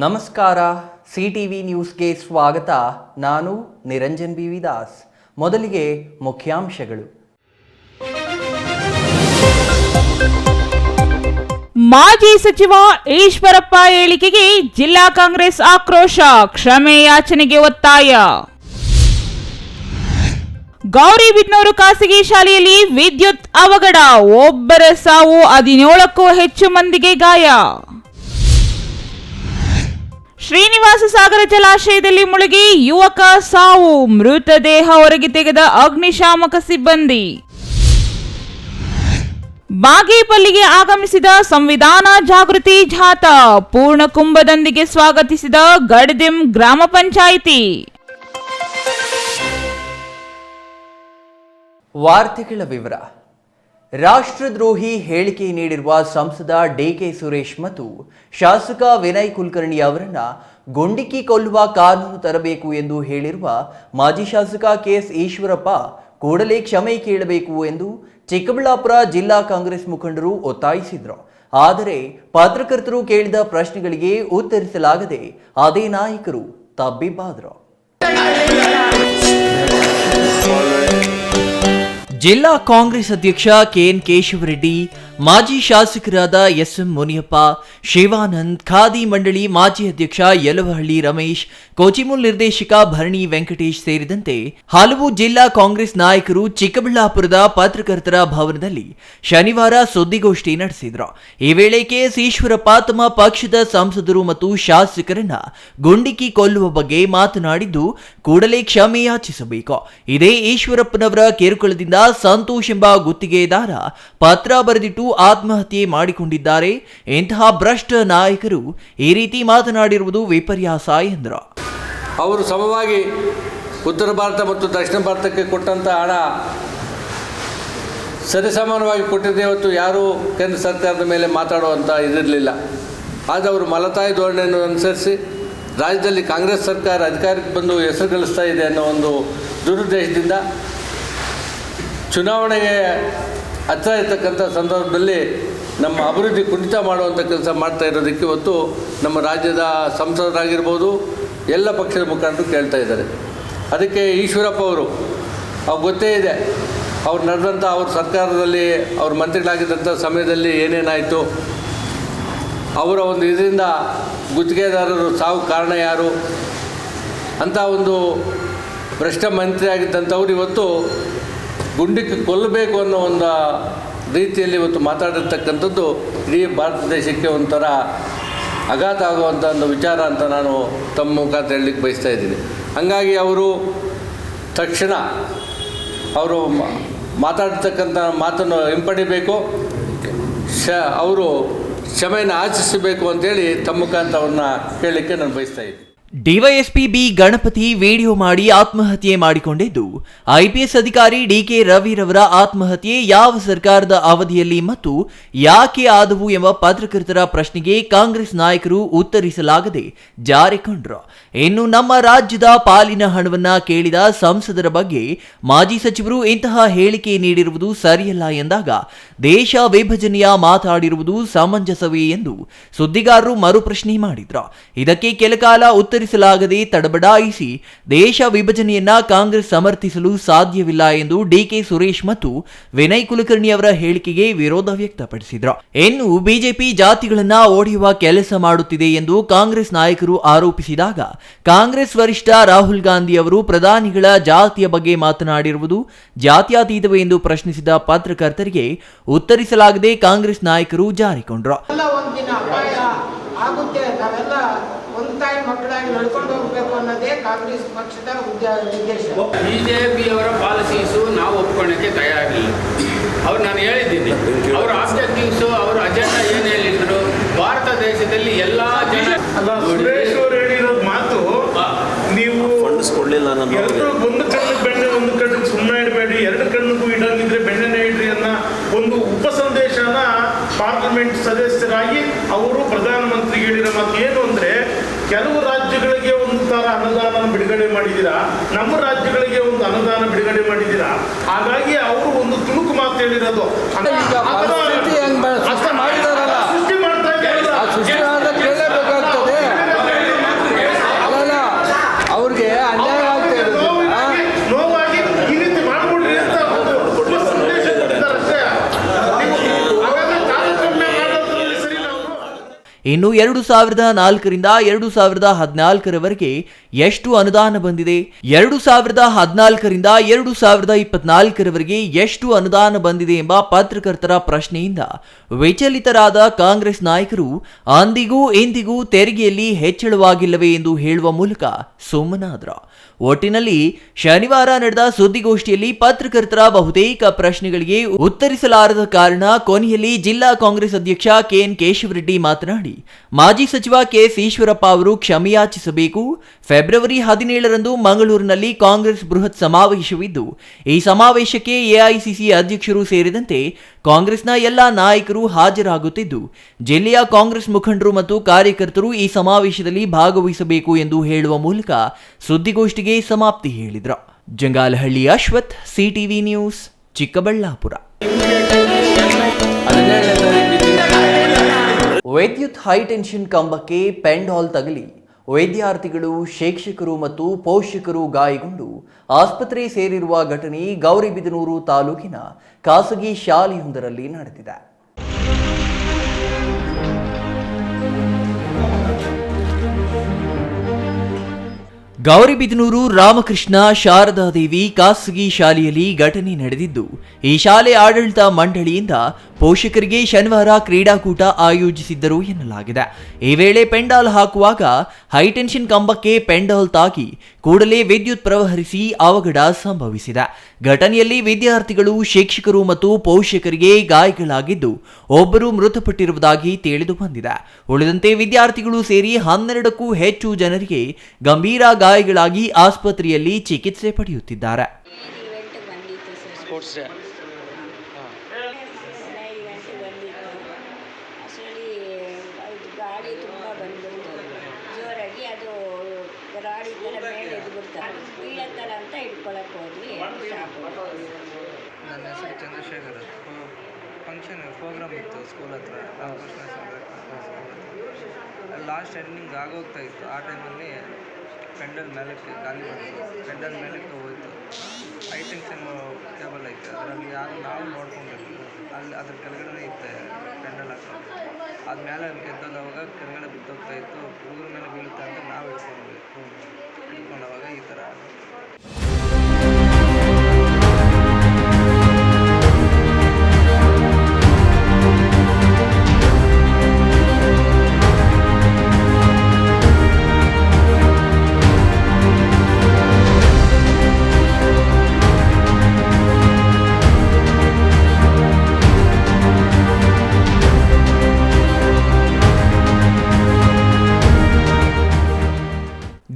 ನಮಸ್ಕಾರ, ಸಿಟಿವಿ ನ್ಯೂಸ್ಗೆ ಸ್ವಾಗತ. ನಾನು ನಿರಂಜನ್ ಬಿ ದಾಸ್. ಮೊದಲಿಗೆ ಮುಖ್ಯಾಂಶಗಳು. ಮಾಜಿ ಸಚಿವ ಈಶ್ವರಪ್ಪ ಹೇಳಿಕೆಗೆ ಜಿಲ್ಲಾ ಕಾಂಗ್ರೆಸ್ ಆಕ್ರೋಶ, ಕ್ಷಮೆ ಯಾಚನೆಗೆ ಒತ್ತಾಯ. ಗೌರಿಬಿದನೂರು ಖಾಸಗಿ ಶಾಲೆಯಲ್ಲಿ ವಿದ್ಯುತ್ ಅವಘಡ, ಒಬ್ಬರ ಸಾವು, 17ಕ್ಕೂ ಹೆಚ್ಚು ಮಂದಿಗೆ ಗಾಯ. ಶ್ರೀನಿವಾಸ ಸಾಗರ ಜಲಾಶಯದಲ್ಲಿ ಮುಳುಗಿ ಯುವಕ ಸಾವು, ಮೃತದೇಹ ಹೊರಗೆ ತೆಗೆದ ಅಗ್ನಿಶಾಮಕ ಸಿಬ್ಬಂದಿ. ಬಾಗೇಪಲ್ಲಿಗೆ ಆಗಮಿಸಿದ ಸಂವಿಧಾನ ಜಾಗೃತಿ ಜಾಥಾ, ಪೂರ್ಣಕುಂಭದೊಂದಿಗೆ ಸ್ವಾಗತಿಸಿದ ಗಡದಿಂ ಗ್ರಾಮ ಪಂಚಾಯಿತಿ. ವಾರ್ತೆಗಳ ವಿವರ. ರಾಷ್ಟ್ರದ್ರೋಹಿ ಹೇಳಿಕೆ ನೀಡಿರುವ ಸಂಸದ ಡಿಕೆ ಸುರೇಶ್ ಮತ್ತು ಶಾಸಕ ವಿನಯ್ ಕುಲಕರ್ಣಿ ಅವರನ್ನ ಗುಂಡಿಕ್ಕಿ ಕೊಲ್ಲುವ ಕಾನೂನು ತರಬೇಕು ಎಂದು ಹೇಳಿರುವ ಮಾಜಿ ಶಾಸಕ ಕೆಎಸ್ ಈಶ್ವರಪ್ಪ ಕೂಡಲೇ ಕ್ಷಮೆ ಕೇಳಬೇಕು ಎಂದು ಚಿಕ್ಕಬಳ್ಳಾಪುರ ಜಿಲ್ಲಾ ಕಾಂಗ್ರೆಸ್ ಮುಖಂಡರು ಒತ್ತಾಯಿಸಿದರು. ಆದರೆ ಪತ್ರಕರ್ತರು ಕೇಳಿದ ಪ್ರಶ್ನೆಗಳಿಗೆ ಉತ್ತರಿಸಲಾಗದೆ ಅದೇ ನಾಯಕರು ತಬ್ಬಿಬ್ಬಾದರು. ಜಿಲ್ಲಾ ಕಾಂಗ್ರೆಸ್ ಅಧ್ಯಕ್ಷ ಕೆಎನ್ ಕೇಶವರೆಡ್ಡಿ, ಮಾಜಿ ಶಾಸಕರಾದ ಎಸ್ಎಂ ಮುನಿಯಪ್ಪ, ಶಿವಾನಂದ್, ಖಾದಿ ಮಂಡಳಿ ಮಾಜಿ ಅಧ್ಯಕ್ಷ ಯಲವಹಳ್ಳಿ ರಮೇಶ್, ಕೋಚಿಮುಲ್ ನಿರ್ದೇಶಕ ಭರಣಿ ವೆಂಕಟೇಶ್ ಸೇರಿದಂತೆ ಹಲವು ಜಿಲ್ಲಾ ಕಾಂಗ್ರೆಸ್ ನಾಯಕರು ಚಿಕ್ಕಬಳ್ಳಾಪುರದ ಪತ್ರಕರ್ತರ ಭವನದಲ್ಲಿ ಶನಿವಾರ ಸುದ್ದಿಗೋಷ್ಠಿ ನಡೆಸಿದರು. ಈ ವೇಳೆ ಕೆಎಸ್ ಈಶ್ವರಪ್ಪ ತಮ್ಮ ಪಕ್ಷದ ಸಂಸದರು ಮತ್ತು ಶಾಸಕರನ್ನ ಗುಂಡಿಕ್ಕಿ ಕೊಲ್ಲುವ ಬಗ್ಗೆ ಮಾತನಾಡಿದ್ದು ಕೂಡಲೇ ಕ್ಷಮೆ ಯಾಚಿಸಬೇಕು. ಇದೇ ಈಶ್ವರಪ್ಪನವರ ಕಿರುಕುಳದಿಂದ ಸಂತೋಷ್ ಎಂಬ ಗುತ್ತಿಗೆದಾರ ಪತ್ರ ಬರೆದಿಟ್ಟು ಆತ್ಮಹತ್ಯೆ ಮಾಡಿಕೊಂಡಿದ್ದಾರೆ. ಇಂತಹ ಭ್ರಷ್ಟ ನಾಯಕರು ಈ ರೀತಿ ಮಾತನಾಡಿರುವುದು ವಿಪರ್ಯಾಸ ಎಂದರು. ಅವರು ಸಮವಾಗಿ ಉತ್ತರ ಭಾರತ ಮತ್ತು ದಕ್ಷಿಣ ಭಾರತಕ್ಕೆ ಕೊಟ್ಟಂಥ ಹಣ ಸರಿಸಮಾನವಾಗಿ ಕೊಟ್ಟಿದ್ದೆ, ಹೊತ್ತು ಯಾರೂ ಕೇಂದ್ರ ಸರ್ಕಾರದ ಮೇಲೆ ಮಾತಾಡುವಂಥ ಇದಿರಲಿಲ್ಲ. ಆದರೆ ಅವರು ಮಲತಾಯಿ ಧೋರಣೆಯನ್ನು ಅನುಸರಿಸಿ ರಾಜ್ಯದಲ್ಲಿ ಕಾಂಗ್ರೆಸ್ ಸರ್ಕಾರ ಅಧಿಕಾರಕ್ಕೆ ಬಂದು ಹೆಸರು ಗಳಿಸ್ತಾ ಇದೆ ಅನ್ನೋ ಒಂದು ದುರುದ್ದೇಶದಿಂದ ಚುನಾವಣೆಗೆ ಹತ್ತಿರ ಇರ್ತಕ್ಕಂಥ ಸಂದರ್ಭದಲ್ಲಿ ನಮ್ಮ ಅಭಿವೃದ್ಧಿ ಕುಂಠಿತ ಮಾಡುವಂಥ ಕೆಲಸ ಮಾಡ್ತಾ ಇರೋದಕ್ಕೆ ಇವತ್ತು ನಮ್ಮ ರಾಜ್ಯದ ಸಂಸದರಾಗಿರ್ಬೋದು ಎಲ್ಲ ಪಕ್ಷದ ಮುಖಂಡರು ಕೇಳ್ತಾ ಇದ್ದಾರೆ. ಅದಕ್ಕೆ ಈಶ್ವರಪ್ಪ ಅವರು ಗೊತ್ತೇ ಇದೆ ಅವ್ರು ನಡೆದಂಥ ಅವ್ರ ಸರ್ಕಾರದಲ್ಲಿ ಅವ್ರ ಮಂತ್ರಿಗಳಾಗಿದ್ದಂಥ ಸಮಯದಲ್ಲಿ ಏನೇನಾಯಿತು, ಅವರ ಒಂದು ಇದರಿಂದ ಗುತ್ತಿಗೆದಾರರು ಸಾವು ಕಾರಣ ಯಾರು ಅಂತ ಒಂದು ಭ್ರಷ್ಟ ಮಂತ್ರಿ ಆಗಿದ್ದಂಥವ್ರು ಇವತ್ತು ಗುಂಡಿಕ್ಕಿ ಕೊಲ್ಲಬೇಕು ಅನ್ನೋ ಒಂದು ರೀತಿಯಲ್ಲಿ ಇವತ್ತು ಮಾತಾಡಿರ್ತಕ್ಕಂಥದ್ದು ಇಡೀ ಭಾರತ ದೇಶಕ್ಕೆ ಒಂಥರ ಆಘಾತ ಆಗುವಂಥ ಒಂದು ವಿಚಾರ ಅಂತ ನಾನು ತಮ್ಮ ಮುಖಾಂತರ ಹೇಳಲಿಕ್ಕೆ ಬಯಸ್ತಾ ಇದ್ದೀನಿ. ಹಾಗಾಗಿ ಅವರು ತಕ್ಷಣ ಅವರು ಮಾತಾಡ್ತಕ್ಕಂಥ ಮಾತನ್ನು ಹಿಂಪಡಿಬೇಕು, ಅವರು ಕ್ಷಮೆಯನ್ನು ಆಚರಿಸಬೇಕು ಅಂತೇಳಿ ತಮ್ಮ ಮುಖಾಂತರ ಅವ್ರನ್ನ ಕೇಳಲಿಕ್ಕೆ ನಾನು ಬಯಸ್ತಾ ಇದ್ದೀನಿ. ಡಿವೈಎಸ್ಪಿ ಬಿ ಗಣಪತಿ ವಿಡಿಯೋ ಮಾಡಿ ಆತ್ಮಹತ್ಯೆ ಮಾಡಿಕೊಂಡಿದ್ದು, ಐಪಿಎಸ್ ಅಧಿಕಾರಿ ಡಿಕೆ ರವಿರವರ ಆತ್ಮಹತ್ಯೆ ಯಾವ ಸರ್ಕಾರದ ಅವಧಿಯಲ್ಲಿ ಮತ್ತು ಯಾಕೆ ಆದವು ಎಂಬ ಪತ್ರಕರ್ತರ ಪ್ರಶ್ನೆಗೆ ಕಾಂಗ್ರೆಸ್ ನಾಯಕರು ಉತ್ತರಿಸಲಾಗದೆ ಜಾರಿಕೊಂಡರು. ಇನ್ನು ನಮ್ಮ ರಾಜ್ಯದ ಪಾಲಿನ ಹಣವನ್ನ ಕೇಳಿದ ಸಂಸದರ ಬಗ್ಗೆ ಮಾಜಿ ಸಚಿವರು ಇಂತಹ ಹೇಳಿಕೆ ನೀಡಿರುವುದು ಸರಿಯಲ್ಲ ಎಂದಾಗ ದೇಶ ವಿಭಜನೆಯ ಮಾತಾಡಿರುವುದು ಸಮಂಜಸವೇ ಎಂದು ಸುದ್ದಿಗಾರರು ಮರುಪ್ರಶ್ನೆ ಮಾಡಿದ್ರು. ಇದಕ್ಕೆ ಕೆಲಕಾಲ ಉತ್ತರಿಸಲಾಗದೆ ತಡಬಡಾಯಿಸಿ ದೇಶ ವಿಭಜನೆಯನ್ನ ಕಾಂಗ್ರೆಸ್ ಸಮರ್ಥಿಸಲು ಸಾಧ್ಯವಿಲ್ಲ ಎಂದು ಡಿಕೆ ಸುರೇಶ್ ಮತ್ತು ವಿನಯ್ ಕುಲಕರ್ಣಿ ಅವರ ಹೇಳಿಕೆಗೆ ವಿರೋಧ ವ್ಯಕ್ತಪಡಿಸಿದ್ರು. ಇನ್ನು ಬಿಜೆಪಿ ಜಾತಿಗಳನ್ನ ಓಡಿಯುವ ಕೆಲಸ ಮಾಡುತ್ತಿದೆ ಎಂದು ಕಾಂಗ್ರೆಸ್ ನಾಯಕರು ಆರೋಪಿಸಿದಾಗ ಕಾಂಗ್ರೆಸ್ ವರಿಷ್ಠ ರಾಹುಲ್ ಗಾಂಧಿ ಅವರು ಪ್ರಧಾನಿಗಳ ಜಾತಿಯ ಬಗ್ಗೆ ಮಾತನಾಡಿರುವುದು ಜಾತ್ಯತೀತವೇ ಎಂದು ಪ್ರಶ್ನಿಸಿದ ಪತ್ರಕರ್ತರಿಗೆ ಉತ್ತರಿಸಲಾಗದೆ ಕಾಂಗ್ರೆಸ್ ನಾಯಕರು ಜಾರಿಕೊಂಡ್ರು. ಮಕ್ಕಳಾಗಿ ನಡ್ಕೊಂಡು ಹೋಗಬೇಕು ಅನ್ನೋದೇ ಕಾಂಗ್ರೆಸ್ ಪಕ್ಷದ ಉದ್ದೇಶ. ಬಿಜೆಪಿಯವರ ಪಾಲಿಸೀಸು ನಾವು ಒಪ್ಕೊಳ್ಳೋಕ್ಕೆ ತಯಾರಿಲ್ಲ. ಅವ್ರು ನಾನು ಹೇಳಿದ್ದೀನಿ, ಅವರ ಆಬ್ಜೆಕ್ಟಿವ್ಸು ಅವರ ಅಜೆಂಡಾ ಏನು ಹೇಳಿದ್ರು, ಭಾರತ ದೇಶದಲ್ಲಿ ಎಲ್ಲ ಜನ ಸುರೇಶ್ ಅವರು ಹೇಳಿರೋದು ಮಾತು ನೀವು ಎಲ್ಲರೂ ಒಂದು ಕಣ್ಣಿಗೆ ಬೆಣ್ಣೆ ಒಂದು ಕಣ್ಣಿಗೆ ಸುಮ್ಮನೆ ಇಡಬೇಡಿ, ಎರಡು ಕಣ್ಣಿಗೂ ಇಡಂಗಿದ್ರೆ ಬೆಣ್ಣೆನೇ ಇಡ್ರಿ ಅನ್ನೋ ಒಂದು ಉಪಸಂದೇಶನ ಪಾರ್ಲಿಮೆಂಟ್ ಸದಸ್ಯರಾಗಿ ಅವರು ಪ್ರಧಾನಮಂತ್ರಿ ಹೇಳಿರೋ ಮಾತು ಏನು ಅಂದರೆ, ಕೆಲವು ರಾಜ್ಯಗಳಿಗೆ ಒಂದು ತರ ಅನುದಾನ ಬಿಡುಗಡೆ ಮಾಡಿದ್ದೀರಾ, ನಮ್ಮ ರಾಜ್ಯಗಳಿಗೆ ಒಂದು ಅನುದಾನ ಬಿಡುಗಡೆ ಮಾಡಿದ್ದೀರಾ, ಹಾಗಾಗಿ ಅವರು ಒಂದು ತುಣುಕು ಮಾತು ಹೇಳಿರೋದು. ಸೃಷ್ಟಿ ಮಾಡ್ತಾ ಇನ್ನು 2004ರಿಂದ 2014ರವರೆಗೆ ಎಷ್ಟು ಅನುದಾನ ಬಂದಿದೆ, 2014ರಿಂದ 2024ರವರೆಗೆ ಎಷ್ಟು ಅನುದಾನ ಬಂದಿದೆ ಎಂಬ ಪತ್ರಕರ್ತರ ಪ್ರಶ್ನೆಯಿಂದ ವಿಚಲಿತರಾದ ಕಾಂಗ್ರೆಸ್ ನಾಯಕರು ಅಂದಿಗೂ ಇಂದಿಗೂ ತೆರಿಗೆಯಲ್ಲಿ ಹೆಚ್ಚಳವಾಗಿಲ್ಲವೇ ಎಂದು ಹೇಳುವ ಮೂಲಕ ಸುಮ್ಮನಾದರು. ಒಟ್ಟಿನಲ್ಲಿ ಶನಿವಾರ ನಡೆದ ಸುದ್ದಿಗೋಷ್ಠಿಯಲ್ಲಿ ಪತ್ರಕರ್ತರ ಬಹುತೇಕ ಪ್ರಶ್ನೆಗಳಿಗೆ ಉತ್ತರಿಸಲಾರದ ಕಾರಣ ಕೊನೆಯಲ್ಲಿ ಜಿಲ್ಲಾ ಕಾಂಗ್ರೆಸ್ ಅಧ್ಯಕ್ಷ ಕೆಎನ್ ಕೇಶವರೆಡ್ಡಿ ಮಾತನಾಡಿ, ಮಾಜಿ ಸಚಿವ ಕೆಎಸ್ ಈಶ್ವರಪ್ಪ ಅವರು ಕ್ಷಮೆಯಾಚಿಸಬೇಕು. ಫೆಬ್ರವರಿ 17ರಂದು ಮಂಗಳೂರಿನಲ್ಲಿ ಕಾಂಗ್ರೆಸ್ ಬೃಹತ್ ಸಮಾವೇಶವಿದ್ದು, ಈ ಸಮಾವೇಶಕ್ಕೆ ಎಐಸಿಸಿ ಅಧ್ಯಕ್ಷರು ಸೇರಿದಂತೆ ಕಾಂಗ್ರೆಸ್ನ ಎಲ್ಲ ನಾಯಕರು ಹಾಜರಾಗುತ್ತಿದ್ದು, ಜಿಲ್ಲೆಯ ಕಾಂಗ್ರೆಸ್ ಮುಖಂಡರು ಮತ್ತು ಕಾರ್ಯಕರ್ತರು ಈ ಸಮಾವೇಶದಲ್ಲಿ ಭಾಗವಹಿಸಬೇಕು ಎಂದು ಹೇಳುವ ಮೂಲಕ ಸುದ್ದಿಗೋಷ್ಠಿಗೆ ಸಮಾಪ್ತಿ ಹೇಳಿದರು. Jangalahalli Ashwath, CTV news, Chikkaballapur. ವಿದ್ಯುತ್ ಹೈಟೆನ್ಷನ್ ಕಂಬಕ್ಕೆ ಪೆಂಡಾಲ್ ತಗಲಿ ವಿದ್ಯಾರ್ಥಿಗಳು, ಶಿಕ್ಷಕರು ಮತ್ತು ಪೋಷಕರು ಗಾಯಗೊಂಡು ಆಸ್ಪತ್ರೆ ಸೇರಿರುವ ಘಟನೆ ಗೌರಿಬಿದನೂರು ತಾಲೂಕಿನ ಖಾಸಗಿ ಶಾಲೆಯೊಂದರಲ್ಲಿ ನಡೆದಿದೆ. ಗೌರಿಬಿದನೂರು ರಾಮಕೃಷ್ಣ ಶಾರದಾದೇವಿ ಖಾಸಗಿ ಶಾಲೆಯಲ್ಲಿ ಘಟನೆ ನಡೆದಿದ್ದು, ಈ ಶಾಲೆ ಆಡಳಿತ ಮಂಡಳಿಯಿಂದ ಪೋಷಕರಿಗೆ ಶನಿವಾರ ಕ್ರೀಡಾಕೂಟ ಆಯೋಜಿಸಿದ್ದರು ಎನ್ನಲಾಗಿದೆ. ಈ ವೇಳೆ ಪೆಂಡಾಲ್ ಹಾಕುವಾಗ ಹೈಟೆನ್ಷನ್ ಕಂಬಕ್ಕೆ ಪೆಂಡಾಲ್ ತಾಗಿ ಕೂಡಲೇ ವಿದ್ಯುತ್ ಪ್ರವಹಿಸಿ ಅವಘಡ ಸಂಭವಿಸಿದೆ. ಘಟನೆಯಲ್ಲಿ ವಿದ್ಯಾರ್ಥಿಗಳು, ಶಿಕ್ಷಕರು ಮತ್ತು ಪೋಷಕರಿಗೆ ಗಾಯಗಳಾಗಿದ್ದು, ಒಬ್ಬರು ಮೃತಪಟ್ಟಿರುವುದಾಗಿ ತಿಳಿದು ಬಂದಿದೆ. ಉಳಿದಂತೆ ವಿದ್ಯಾರ್ಥಿಗಳು ಸೇರಿ 12ಕ್ಕೂ ಹೆಚ್ಚು ಜನರಿಗೆ ಗಂಭೀರ ಗಾಯಗಳಾಗಿ ಆಸ್ಪತ್ರೆಯಲ್ಲಿ ಚಿಕಿತ್ಸೆ ಪಡೆಯುತ್ತಿದ್ದಾರೆ. ಗಾಳಿ ತುಂಬ ಬಂದ್ಬಿಡ್ತು ಜೋರಾಗಿ, ಅದು ಗಾಡಿ ಥರ ಮೇಲೆ ಎದ್ಬಿಡ್ತಾರೆ, ಬೀಳತ್ತಲ್ಲ ಅಂತ ಹಿಡ್ಕೊಳಕ್ಕೆ ಹೋದ್ವಿ. ನನ್ನ ಹೆಸರು ಚಂದ್ರಶೇಖರ್. ಫಂಕ್ಷನ್ ಪ್ರೋಗ್ರಾಮ್ ಇತ್ತು ಸ್ಕೂಲ್ ಹತ್ರ, ರಾಮಕೃಷ್ಣ ಲಾಸ್ಟ್ ಎಂಡಿಂಗ್ ಆಗೋಗ್ತಾ ಇತ್ತು. ಆ ಟೈಮಲ್ಲಿ ಪೆಂಡಲ್ ಮೇಲಕ್ಕೆ ಗಾಳಿ ಬಂತು, ಪೆಂಡಲ್ ಮೇಲಕ್ಕೆ ಹೋಯಿತು. ಹೈಟೆನ್ಷನ್ ಕೇಬಲ್ ಐತೆ, ಅದರಲ್ಲಿ ನಾವು ನೋಡ್ಕೊಂಡಿದ್ವಿ, ಅಲ್ಲಿ ಅದ್ರ ಕೆಳಗಡೆ ಇತ್ತು ಪೆಂಡಲ್ ಹಾಕೋದು. ಅದು ಮೇಲೆ ಎದ್ದೋದವಾಗ ಕೆಳಗಡೆ ಬಿದ್ದೋಗ್ತಾ ಇತ್ತು, ಹುಡುಗರ ಮೇಲೆ ಬೀಳುತ್ತೆ ಅಂತ ನಾವು ಹಿಡ್ಕೊಂಡವಾಗ ಈ ಥರ.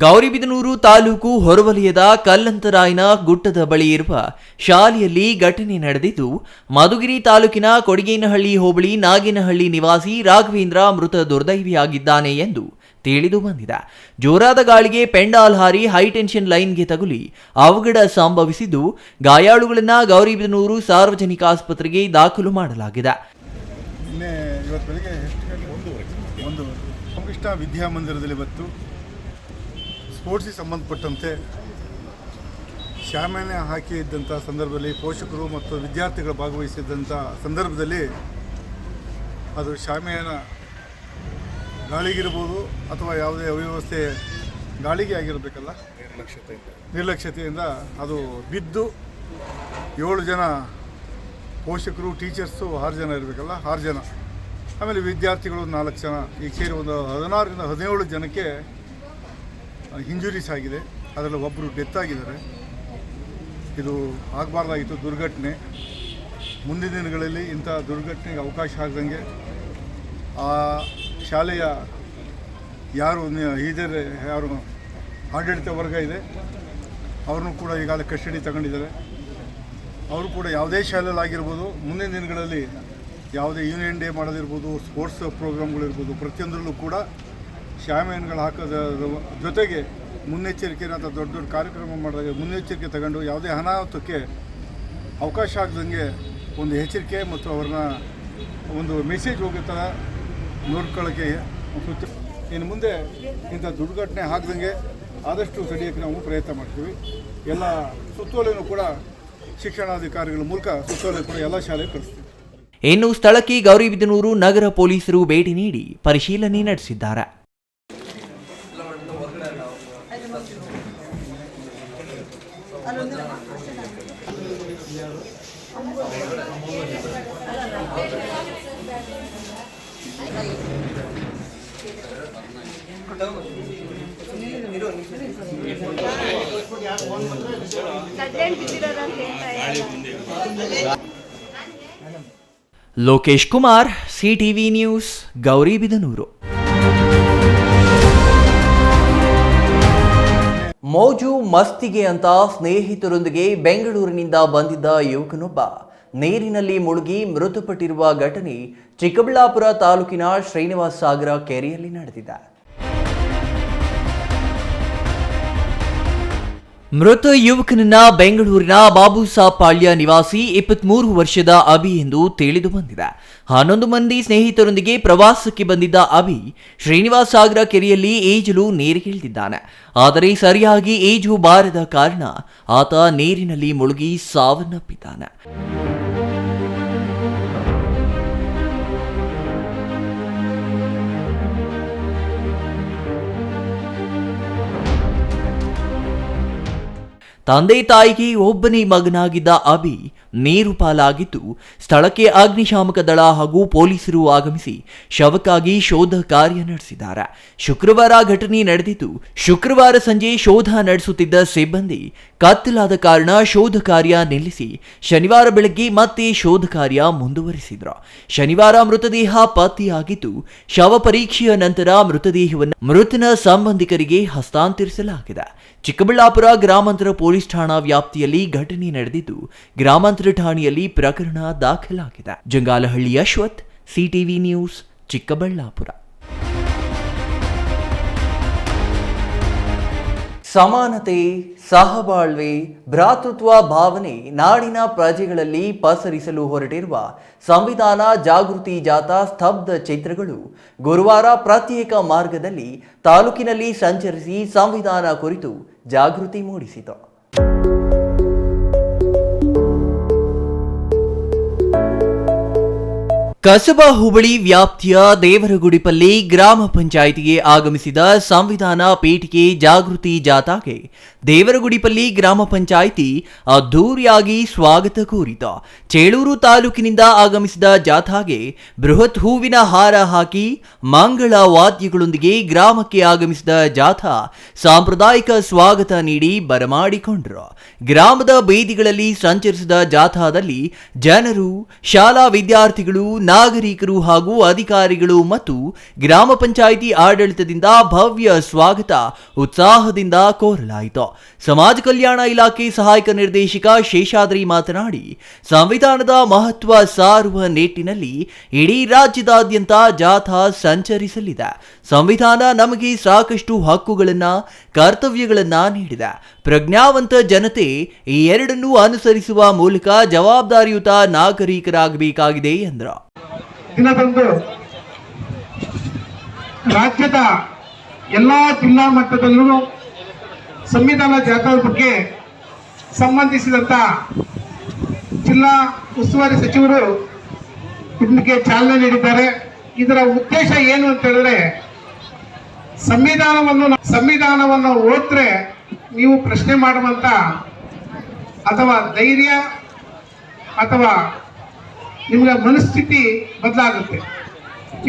ಗೌರಿಬಿದನೂರು ತಾಲೂಕು ಹೊರವಲಯದ ಕಲ್ಲಂತರಾಯನ ಗುಟ್ಟದ ಬಳಿ ಇರುವ ಶಾಲೆಯಲ್ಲಿ ಘಟನೆ ನಡೆದಿದ್ದು, ಮಧುಗಿರಿ ತಾಲೂಕಿನ ಕೊಡಿಗೇನಹಳ್ಳಿ ಹೋಬಳಿ ನಾಗೇನಹಳ್ಳಿ ನಿವಾಸಿ ರಾಘವೇಂದ್ರ ಮೃತ ದುರ್ದೈವಿಯಾಗಿದ್ದಾನೆ ಎಂದು ತಿಳಿದು ಬಂದಿದೆ. ಜೋರಾದ ಗಾಳಿಗೆ ಪೆಂಡಾಲ್ ಹಾರಿ ಹೈಟೆನ್ಷನ್ ಲೈನ್ಗೆ ತಗುಲಿ ಅವಘಡ ಸಂಭವಿಸಿದ್ದು, ಗಾಯಾಳುಗಳನ್ನು ಗೌರಿಬಿದನೂರು ಸಾರ್ವಜನಿಕ ಆಸ್ಪತ್ರೆಗೆ ದಾಖಲು ಮಾಡಲಾಗಿದೆ. ಇವತ್ತು ಬೆಳಿಗ್ಗೆ ಒಂದು ರಾಮಕೃಷ್ಣ ವಿದ್ಯಾಮಂದಿರದಲ್ಲಿ ಇವತ್ತು ಸ್ಪೋರ್ಟ್ಸಿಗೆ ಸಂಬಂಧಪಟ್ಟಂತೆ ಶಾಮಿಯಾನ ಹಾಕಿ ಇದ್ದಂಥ ಸಂದರ್ಭದಲ್ಲಿ ಪೋಷಕರು ಮತ್ತು ವಿದ್ಯಾರ್ಥಿಗಳು ಭಾಗವಹಿಸಿದ್ದಂಥ ಸಂದರ್ಭದಲ್ಲಿ ಅದು ಶಾಮಿಯಾನ ಗಾಳಿಗಿರ್ಬೋದು ಅಥವಾ ಯಾವುದೇ ಅವ್ಯವಸ್ಥೆ ಗಾಳಿಗೆ ಆಗಿರಬೇಕಲ್ಲ, ನಿರ್ಲಕ್ಷ್ಯತೆಯಿಂದ ಅದು ಬಿದ್ದು 7 ಜನ ಪೋಷಕರು, ಟೀಚರ್ಸು 6 ಜನ ಇರಬೇಕಲ್ಲ, 6 ಜನ, ಆಮೇಲೆ ವಿದ್ಯಾರ್ಥಿಗಳು 4 ಜನ, ಈಗ ಸೇರಿ ಒಂದು 16ರಿಂದ 17 ಜನಕ್ಕೆ ಇಂಜುರೀಸ್ ಆಗಿದೆ. ಅದರಲ್ಲಿ ಒಬ್ಬರು ಡೆತ್ ಆಗಿದ್ದಾರೆ. ಇದು ಆಗಬಾರ್ದಾಗಿತ್ತು ದುರ್ಘಟನೆ. ಮುಂದಿನ ದಿನಗಳಲ್ಲಿ ಇಂಥ ದುರ್ಘಟನೆಗೆ ಅವಕಾಶ ಆಗದಂಗೆ ಆ ಶಾಲೆಯ ಯಾರು ಆಡಳಿತ ವರ್ಗ ಇದೆ ಅವ್ರನ್ನೂ ಕೂಡ ಈಗಾಗಲೇ ಕಸ್ಟಡಿ ತಗೊಂಡಿದ್ದಾರೆ. ಅವರು ಕೂಡ ಯಾವುದೇ ಶಾಲೆಯಲ್ಲಿ ಆಗಿರ್ಬೋದು, ಮುಂದಿನ ದಿನಗಳಲ್ಲಿ ಯಾವುದೇ ಯೂನಿಯನ್ ಡೇ ಮಾಡೋದಿರ್ಬೋದು, ಸ್ಪೋರ್ಟ್ಸ್ ಪ್ರೋಗ್ರಾಮ್ಗಳಿರ್ಬೋದು, ಪ್ರತಿಯೊಂದರಲ್ಲೂ ಕೂಡ ಶಾಮಿಯಾನಗಳು ಹಾಕೋದ ಜೊತೆಗೆ ಮುನ್ನೆಚ್ಚರಿಕೆನ ಅಥವಾ ದೊಡ್ಡ ದೊಡ್ಡ ಕಾರ್ಯಕ್ರಮ ಮಾಡಿದಾಗ ಮುನ್ನೆಚ್ಚರಿಕೆ ತಗೊಂಡು ಯಾವುದೇ ಅನಾಹುತಕ್ಕೆ ಅವಕಾಶ ಆಗದಂಗೆ ಒಂದು ಎಚ್ಚರಿಕೆ ಮತ್ತು ಅವ್ರನ್ನ ಒಂದು ಮೆಸೇಜ್ ಹೋಗೋ ಥರ ನೋಡ್ಕೊಳ್ಳೋಕ್ಕೆ ಇನ್ನು ಮುಂದೆ ಇಂಥ ದುರ್ಘಟನೆ ಆಗದಂಗೆ ಆದಷ್ಟು ತಡೆಯೋಕ್ಕೆ ನಾವು ಪ್ರಯತ್ನ ಮಾಡ್ತೀವಿ. ಎಲ್ಲ ಸುತ್ತೋಲೆಯೂ ಕೂಡ ಶಿಕ್ಷಣಾಧಿಕಾರಿಗಳ ಮೂಲಕ ಸುತ್ತೋಲೆ ಕೂಡ ಎಲ್ಲ ಶಾಲೆಗೆ ಕಳಿಸ್ತೀವಿ. ಇನ್ನು ಸ್ಥಳಕ್ಕೆ ಗೌರಿಬಿದನೂರು ನಗರ ಪೊಲೀಸರು ಭೇಟಿ ನೀಡಿ ಪರಿಶೀಲನೆ ನಡೆಸಿದ್ದಾರೆ. Lokesh Kumar, CTV news, Gauribidanur. ಮೋಜು ಮಸ್ತಿಗೆ ಅಂತ ಸ್ನೇಹಿತರೊಂದಿಗೆ ಬೆಂಗಳೂರಿನಿಂದ ಬಂದಿದ್ದ ಯುವಕನೊಬ್ಬ ನೀರಿನಲ್ಲಿ ಮುಳುಗಿ ಮೃತಪಟ್ಟಿರುವ ಘಟನೆ ಚಿಕ್ಕಬಳ್ಳಾಪುರ ತಾಲೂಕಿನ ಶ್ರೀನಿವಾಸ ಸಾಗರ ಕೆರೆಯಲ್ಲಿ ನಡೆದಿದೆ. ಮೃತ ಯುವಕನನ್ನ ಬೆಂಗಳೂರಿನ ಬಾಬುಸಾಬ್ ಪಾಳ್ಯ ನಿವಾಸಿ 23 ವರ್ಷದ ಅಭಿ ಎಂದು ತಿಳಿದು ಬಂದಿದೆ. 11 ಮಂದಿ ಸ್ನೇಹಿತರೊಂದಿಗೆ ಪ್ರವಾಸಕ್ಕೆ ಬಂದಿದ್ದ ಅಭಿ ಶ್ರೀನಿವಾಸ ಸಾಗರ ಕೆರೆಯಲ್ಲಿ ಈಜಲು ನೀರಿಗಿಳಿದಿದ್ದಾನೆ. ಆದರೆ ಸರಿಯಾಗಿ ಈಜು ಬಾರದ ಕಾರಣ ಆತ ನೀರಿನಲ್ಲಿ ಮುಳುಗಿ ಸಾವನ್ನಪ್ಪಿದ್ದಾನೆ. ತಂದೆ ತಾಯಿಗೆ ಒಬ್ಬನೇ ಮಗನಾಗಿದ್ದ ಅಭಿ ನೀರು ಪಾಲಾಗಿದ್ದು ಸ್ಥಳಕ್ಕೆ ಅಗ್ನಿಶಾಮಕ ದಳ ಹಾಗೂ ಪೊಲೀಸರು ಆಗಮಿಸಿ ಶವಕ್ಕಾಗಿ ಶೋಧ ಕಾರ್ಯ ನಡೆಸಿದ್ದಾರೆ. ಶುಕ್ರವಾರ ಘಟನೆ ನಡೆದಿದ್ದು, ಶುಕ್ರವಾರ ಸಂಜೆ ಶೋಧ ನಡೆಸುತ್ತಿದ್ದ ಸಿಬ್ಬಂದಿ ಕತ್ತಲಾದ ಕಾರಣ ಶೋಧ ಕಾರ್ಯ ನಿಲ್ಲಿಸಿ ಶನಿವಾರ ಬೆಳಗ್ಗೆ ಮತ್ತೆ ಶೋಧ ಕಾರ್ಯ ಮುಂದುವರಿಸಿದ್ರು. ಶನಿವಾರ ಮೃತದೇಹ ಪತ್ತೆಯಾಗಿದ್ದು, ಶವ ಪರೀಕ್ಷೆಯ ನಂತರ ಮೃತದೇಹವನ್ನು ಮೃತನ ಸಂಬಂಧಿಕರಿಗೆ ಹಸ್ತಾಂತರಿಸಲಾಗಿದೆ. ಚಿಕ್ಕಬಳ್ಳಾಪುರ ಗ್ರಾಮಾಂತರ ಪೊಲೀಸ್ ಠಾಣಾ ವ್ಯಾಪ್ತಿಯಲ್ಲಿ ಘಟನೆ ನಡೆದಿದ್ದು, ಗ್ರಾಮಾಂತರ ಠಾಣೆಯಲ್ಲಿ ಪ್ರಕರಣ ದಾಖಲಾಗಿದೆ. Jangalahalli Ashwath, CTV news, Chikkaballapur. ಸಮಾನತೆ, ಸಹಬಾಳ್ವೆ, ಭ್ರಾತೃತ್ವ ಭಾವನೆ ನಾಡಿನ ಪ್ರಜೆಗಳಲ್ಲಿ ಪಸರಿಸಲು ಹೊರಟಿರುವ ಸಂವಿಧಾನ ಜಾಗೃತಿ ಜಾಥಾ ಸ್ತಬ್ಧ ಚಿತ್ರಗಳು ಗುರುವಾರ ಪ್ರತ್ಯೇಕ ಮಾರ್ಗದಲ್ಲಿ ತಾಲೂಕಿನಲ್ಲಿ ಸಂಚರಿಸಿ ಸಂವಿಧಾನ ಕುರಿತು ಜಾಗೃತಿ ಮೂಡಿಸಿತು. ಕಸಬಾ ಹೋಬಳಿ ವ್ಯಾಪ್ತಿಯ ದೇವರಗುಡಿಪಲ್ಲಿ ಗ್ರಾಮ ಪಂಚಾಯಿತಿಗೆ ಆಗಮಿಸಿದ ಸಂವಿಧಾನ ಪೀಠಿಕೆ ಜಾಗೃತಿ ಜಾಥಾಗೆ ದೇವರಗುಡಿಪಲ್ಲಿ ಗ್ರಾಮ ಪಂಚಾಯಿತಿ ಅದ್ಧೂರಿಯಾಗಿ ಸ್ವಾಗತ ಕೋರಿತು. ಚೇಳೂರು ತಾಲೂಕಿನಿಂದ ಆಗಮಿಸಿದ ಜಾಥಾಗೆ ಬೃಹತ್ ಹೂವಿನ ಹಾರ ಹಾಕಿ ಮಂಗಳ ವಾದ್ಯಗಳೊಂದಿಗೆ ಗ್ರಾಮಕ್ಕೆ ಆಗಮಿಸಿದ ಜಾಥಾ ಸಾಂಪ್ರದಾಯಿಕ ಸ್ವಾಗತ ನೀಡಿ ಬರಮಾಡಿಕೊಂಡರು. ಗ್ರಾಮದ ಬೀದಿಗಳಲ್ಲಿ ಸಂಚರಿಸಿದ ಜಾಥಾದಲ್ಲಿ ಜನರು, ಶಾಲಾ ವಿದ್ಯಾರ್ಥಿಗಳು, ನಾಗರಿಕರು ಹಾಗೂ ಅಧಿಕಾರಿಗಳು ಮತ್ತು ಗ್ರಾಮ ಪಂಚಾಯಿತಿ ಆಡಳಿತದಿಂದ ಭವ್ಯ ಸ್ವಾಗತ ಉತ್ಸಾಹದಿಂದ ಕೋರಲಾಯಿತು. ಸಮಾಜ ಕಲ್ಯಾಣ ಇಲಾಖೆ ಸಹಾಯಕ ನಿರ್ದೇಶಕ ಶೇಷಾದ್ರಿ ಮಾತನಾಡಿ, ಸಂವಿಧಾನದ ಮಹತ್ವ ಸಾರುವ ನಿಟ್ಟಿನಲ್ಲಿ ಇಡೀ ರಾಜ್ಯದಾದ್ಯಂತ ಜಾಥಾ ಸಂಚರಿಸಲಿದೆ. ಸಂವಿಧಾನ ನಮಗೆ ಸಾಕಷ್ಟು ಹಕ್ಕುಗಳನ್ನ, ಕರ್ತವ್ಯಗಳನ್ನ ನೀಡಿದೆ. ಪ್ರಜ್ಞಾವಂತ ಜನತೆ ಈ ಎರಡನ್ನೂ ಅನುಸರಿಸುವ ಮೂಲಕ ಜವಾಬ್ದಾರಿಯುತ ನಾಗರಿಕರಾಗಬೇಕಾಗಿದೆ ಎಂದರು. ದಿನದಂದು ರಾಜ್ಯದ ಎಲ್ಲ ಜಿಲ್ಲಾ ಮಟ್ಟದಲ್ಲೂ ಸಂವಿಧಾನ ಜಾಥಾ ಬಗ್ಗೆ ಸಂಬಂಧಿಸಿದಂತ ಜಿಲ್ಲಾ ಉಸ್ತುವಾರಿ ಸಚಿವರು ಇದಕ್ಕೆ ಚಾಲನೆ ನೀಡಿದ್ದಾರೆ. ಇದರ ಉದ್ದೇಶ ಏನು ಅಂತ ಹೇಳಿದ್ರೆ, ಸಂವಿಧಾನವನ್ನು ಓದಿದ್ರೆ ನೀವು ಪ್ರಶ್ನೆ ಮಾಡುವಂತ ಅಥವಾ ಧೈರ್ಯ ಅಥವಾ ನಿಮಗೆ ಮನಸ್ಥಿತಿ ಬದಲಾಗುತ್ತೆ.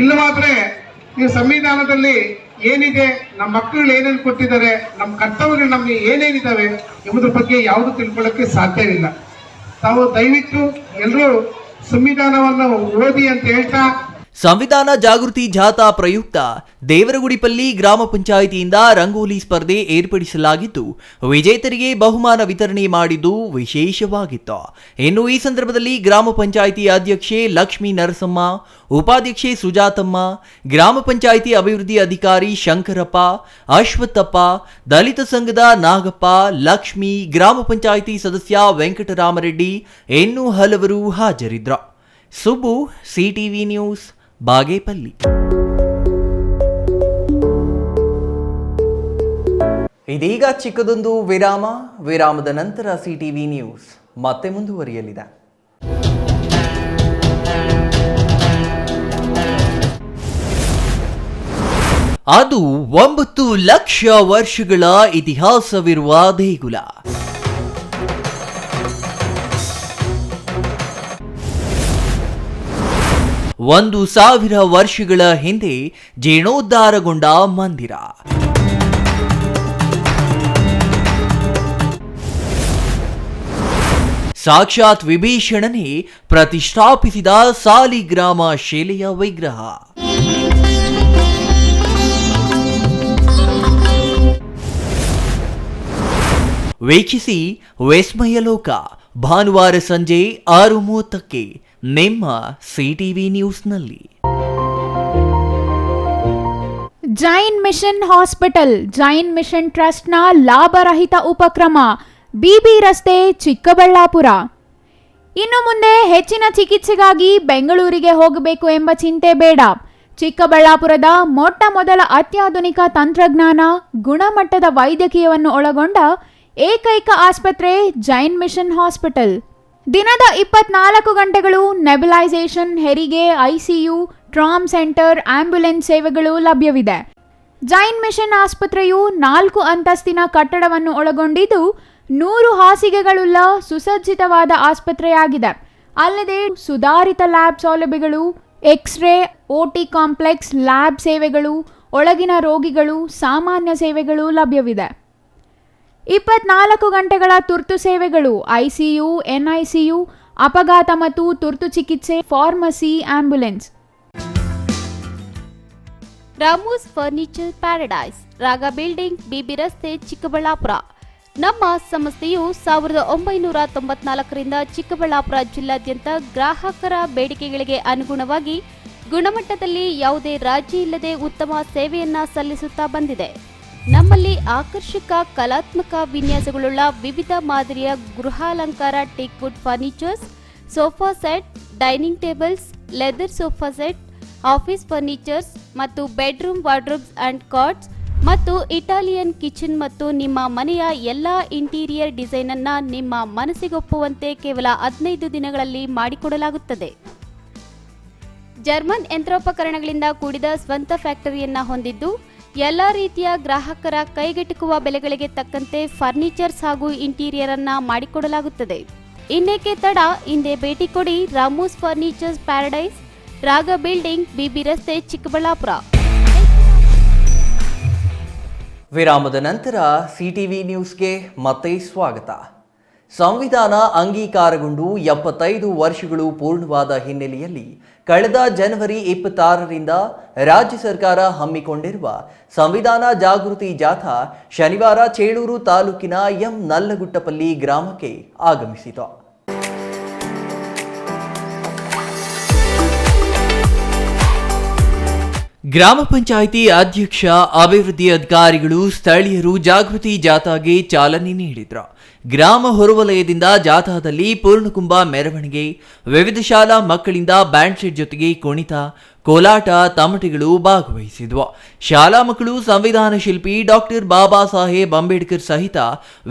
ಇಲ್ಲವಾದ್ರೆ ನೀವು ಸಂವಿಧಾನದಲ್ಲಿ ಏನಿದೆ, ನಮ್ಮ ಮಕ್ಕಳು ಏನೇನು ಕೊಟ್ಟಿದ್ದಾರೆ, ನಮ್ಮ ಕರ್ತವ್ಯಗಳು ನಮಗೆ ಏನೇನಿದ್ದಾವೆ ಎಂಬುದ್ರ ಬಗ್ಗೆ ಯಾವುದು ತಿಳ್ಕೊಳ್ಳೋಕ್ಕೆ ಸಾಧ್ಯವಿಲ್ಲ. ತಾವು ದಯವಿಟ್ಟು ಎಲ್ಲರೂ ಸಂವಿಧಾನವನ್ನು ಓದಿ ಅಂತ ಹೇಳ್ತಾ, ಸಂವಿಧಾನ ಜಾಗೃತಿ ಜಾಥಾ ಪ್ರಯುಕ್ತ ದೇವರಗುಡಿಪಲ್ಲಿ ಗ್ರಾಮ ಪಂಚಾಯಿತಿಯಿಂದ ರಂಗೋಲಿ ಸ್ಪರ್ಧೆ ಏರ್ಪಡಿಸಲಾಗಿದ್ದು, ವಿಜೇತರಿಗೆ ಬಹುಮಾನ ವಿತರಣೆ ಮಾಡಿದ್ದು ವಿಶೇಷವಾಗಿತ್ತು. ಇನ್ನು ಈ ಸಂದರ್ಭದಲ್ಲಿ ಗ್ರಾಮ ಪಂಚಾಯಿತಿ ಅಧ್ಯಕ್ಷೆ ಲಕ್ಷ್ಮೀ ನರಸಮ್ಮ, ಉಪಾಧ್ಯಕ್ಷೆ ಸುಜಾತಮ್ಮ, ಗ್ರಾಮ ಪಂಚಾಯಿತಿ ಅಭಿವೃದ್ಧಿ ಅಧಿಕಾರಿ ಶಂಕರಪ್ಪ, ಅಶ್ವತ್ಥಪ್ಪ, ದಲಿತ ಸಂಘದ ನಾಗಪ್ಪ, ಲಕ್ಷ್ಮಿ, ಗ್ರಾಮ ಪಂಚಾಯಿತಿ ಸದಸ್ಯ ವೆಂಕಟರಾಮರೆಡ್ಡಿ ಇನ್ನೂ ಹಲವರು ಹಾಜರಿದ್ದರು. Subbu, CTV news, Bagepalli. ಇದೀಗ ಚಿಕ್ಕದೊಂದು ವಿರಾಮದ ನಂತರ ಸಿಟಿವಿ ನ್ಯೂಸ್ ಮತ್ತೆ ಮುಂದುವರಿಯಲಿದೆ. ಅದು 9 ಲಕ್ಷ ವರ್ಷಗಳ ಇತಿಹಾಸವಿರುವ ದೇಗುಲ. ಒಂದು 1000 ವರ್ಷಗಳ ಹಿಂದೆ ಜೀರ್ಣೋದ್ಧಾರಗೊಂಡ ಮಂದಿರ. ಸಾಕ್ಷಾತ್ ವಿಭೀಷಣನೇ ಪ್ರತಿಷ್ಠಾಪಿಸಿದ ಸಾಲಿಗ್ರಾಮ ಶಿಲೆಯ ವಿಗ್ರಹ. ವೀಕ್ಷಿಸಿ ವಿಸ್ಮಯ ಲೋಕ, ಭಾನುವಾರ ಸಂಜೆ 6:30ಕ್ಕೆ ನಿಮ್ಮ ಸಿಟಿವಿ ನ್ಯೂಸ್ನಲ್ಲಿ. Jain mission hospital, Jain mission ಟ್ರಸ್ಟ್ನ ಲಾಭರಹಿತ ಉಪಕ್ರಮ, ಬಿಬಿ ರಸ್ತೆ, ಚಿಕ್ಕಬಳ್ಳಾಪುರ. ಇನ್ನು ಮುಂದೆ ಹೆಚ್ಚಿನ ಚಿಕಿತ್ಸೆಗಾಗಿ ಬೆಂಗಳೂರಿಗೆ ಹೋಗಬೇಕು ಎಂಬ ಚಿಂತೆ ಬೇಡ. ಚಿಕ್ಕಬಳ್ಳಾಪುರದ ಮೊಟ್ಟ ಮೊದಲ ಅತ್ಯಾಧುನಿಕ ತಂತ್ರಜ್ಞಾನ, ಗುಣಮಟ್ಟದ ವೈದ್ಯಕೀಯವನ್ನು ಒಳಗೊಂಡ ಏಕೈಕ ಆಸ್ಪತ್ರೆ ಜೈನ್ ಮಿಷನ್ ಹಾಸ್ಪಿಟಲ್. ದಿನದ 24 ಗಂಟೆಗಳು ನೆಬುಲೈಸೇಷನ್, ಹೆರಿಗೆ, ಐಸಿಯು, ಟ್ರಾಮ್ ಸೆಂಟರ್, ಆಂಬ್ಯುಲೆನ್ಸ್ ಸೇವೆಗಳು ಲಭ್ಯವಿದೆ. ಜೈನ್ ಮಿಷನ್ ಆಸ್ಪತ್ರೆಯು 4 ಅಂತಸ್ತಿನ ಕಟ್ಟಡವನ್ನು ಒಳಗೊಂಡಿದ್ದು 100 ಹಾಸಿಗೆಗಳುಳ್ಳ ಸುಸಜ್ಜಿತವಾದ ಆಸ್ಪತ್ರೆಯಾಗಿದೆ. ಅಲ್ಲದೆ ಸುಧಾರಿತ ಲ್ಯಾಬ್ ಸೌಲಭ್ಯಗಳು, ಎಕ್ಸ್ರೇ, ಓಟಿ ಕಾಂಪ್ಲೆಕ್ಸ್, ಲ್ಯಾಬ್ ಸೇವೆಗಳು, ಒಳಗಿನ ರೋಗಿಗಳು, ಸಾಮಾನ್ಯ ಸೇವೆಗಳು ಲಭ್ಯವಿದೆ. 24 ಗಂಟೆಗಳ ತುರ್ತು ಸೇವೆಗಳು, ಐಸಿಯು, ಎನ್ಐಸಿಯು, ಅಪಘಾತ ಮತ್ತು ತುರ್ತು ಚಿಕಿತ್ಸೆ, pharmacy, ambulance. Ramu's furniture paradise, ರಾಗ ಬಿಲ್ಡಿಂಗ್, ಬಿಬಿ ರಸ್ತೆ, ಚಿಕ್ಕಬಳ್ಳಾಪುರ. ನಮ್ಮ ಸಂಸ್ಥೆಯು 1994ರಿಂದ ಚಿಕ್ಕಬಳ್ಳಾಪುರ ಜಿಲ್ಲಾದ್ಯಂತ ಗ್ರಾಹಕರ ಬೇಡಿಕೆಗಳಿಗೆ ಅನುಗುಣವಾಗಿ ಗುಣಮಟ್ಟದಲ್ಲಿ ಯಾವುದೇ ರಾಜಿ ಇಲ್ಲದೆ ಉತ್ತಮ ಸೇವೆಯನ್ನ ಸಲ್ಲಿಸುತ್ತಾ ಬಂದಿದೆ. ನಮ್ಮಲ್ಲಿ ಆಕರ್ಷಕ ಕಲಾತ್ಮಕ ವಿನ್ಯಾಸಗಳುಳ್ಳ ವಿವಿಧ ಮಾದರಿಯ ಗೃಹಾಲಂಕಾರ, teak wood furnitures, sofa set, dining tables, leather sofa set, office furnitures ಮತ್ತು ಬೆಡ್ರೂಮ್ ವಾರ್ಡ್ರೋಬ್ಸ್ ಅಂಡ್ ಕಾಟ್ಸ್ ಮತ್ತು ಇಟಾಲಿಯನ್ ಕಿಚನ್ ಮತ್ತು ನಿಮ್ಮ ಮನೆಯ ಎಲ್ಲಾ ಇಂಟೀರಿಯರ್ ಡಿಸೈನ್ ಅನ್ನ ನಿಮ್ಮ ಮನಸ್ಸಿಗೊಪ್ಪುವಂತೆ ಕೇವಲ 15 ದಿನಗಳಲ್ಲಿ ಮಾಡಿಕೊಡಲಾಗುತ್ತದೆ. ಜರ್ಮನ್ ಯಂತ್ರೋಪಕರಣಗಳಿಂದ ಕೂಡಿದ ಸ್ವಂತ ಫ್ಯಾಕ್ಟರಿಯನ್ನ ಹೊಂದಿದ್ದು ಎಲ್ಲ ರೀತಿಯ ಗ್ರಾಹಕರ ಕೈಗೆಟುಕುವ ಬೆಲೆಗಳಿಗೆ ತಕ್ಕಂತೆ ಫರ್ನಿಚರ್ಸ್ ಹಾಗೂ ಇಂಟೀರಿಯರ್ ಅನ್ನ ಮಾಡಿಕೊಡಲಾಗುತ್ತದೆ. ಇನ್ನೇಕೆ ತಡ, ಹಿಂದೆ ಭೇಟಿ ಕೊಡಿ. ರಾಮೂಸ್ ಫರ್ನಿಚರ್ಸ್ ಪ್ಯಾರಡೈಸ್, ರಾಗ ಬಿಲ್ಡಿಂಗ್, ಬಿಬಿ ರಸ್ತೆ, ಚಿಕ್ಕಬಳ್ಳಾಪುರ. ವಿರಾಮದ ನಂತರ ಸಿಟಿವಿ ನ್ಯೂಸ್ಗೆ ಮತ್ತೆ ಸ್ವಾಗತ. ಸಂವಿಧಾನ ಅಂಗೀಕಾರಗೊಂಡು 75 ವರ್ಷಗಳು ಪೂರ್ಣವಾದ ಹಿನ್ನೆಲೆಯಲ್ಲಿ ಕಳೆದ ಜನವರಿ 26ರಿಂದ ರಾಜ್ಯ ಸರ್ಕಾರ ಹಮ್ಮಿಕೊಂಡಿರುವ ಸಂವಿಧಾನ ಜಾಗೃತಿ ಜಾಥಾ ಶನಿವಾರ ಚೇಳೂರು ತಾಲೂಕಿನ ಎಂ ನಲ್ಲಗುಟ್ಟಪಲ್ಲಿ ಗ್ರಾಮಕ್ಕೆ ಆಗಮಿಸಿತು. ಗ್ರಾಮ ಪಂಚಾಯಿತಿ ಅಧ್ಯಕ್ಷ, ಅಭಿವೃದ್ಧಿ ಅಧಿಕಾರಿಗಳು, ಸ್ಥಳೀಯರು ಜಾಗೃತಿ ಜಾಥಾಗೆ ಚಾಲನೆ ನೀಡಿದರು. ಗ್ರಾಮ ಹೊರವಲಯದಿಂದ ಜಾಥಾದಲ್ಲಿ ಪೂರ್ಣಕುಂಭ ಮೆರವಣಿಗೆ, ವಿವಿಧ ಶಾಲಾ ಮಕ್ಕಳಿಂದ ಬ್ಯಾಂಡ್ ಸೆಟ್ ಜೊತೆಗೆ ಕುಣಿತ, ಕೋಲಾಟ, ತಮಟೆಗಳು ಭಾಗವಹಿಸಿದ್ವು. ಶಾಲಾ ಮಕ್ಕಳು ಸಂವಿಧಾನ ಶಿಲ್ಪಿ ಡಾಕ್ಟರ್ ಬಾಬಾ ಸಾಹೇಬ್ ಅಂಬೇಡ್ಕರ್ ಸಹಿತ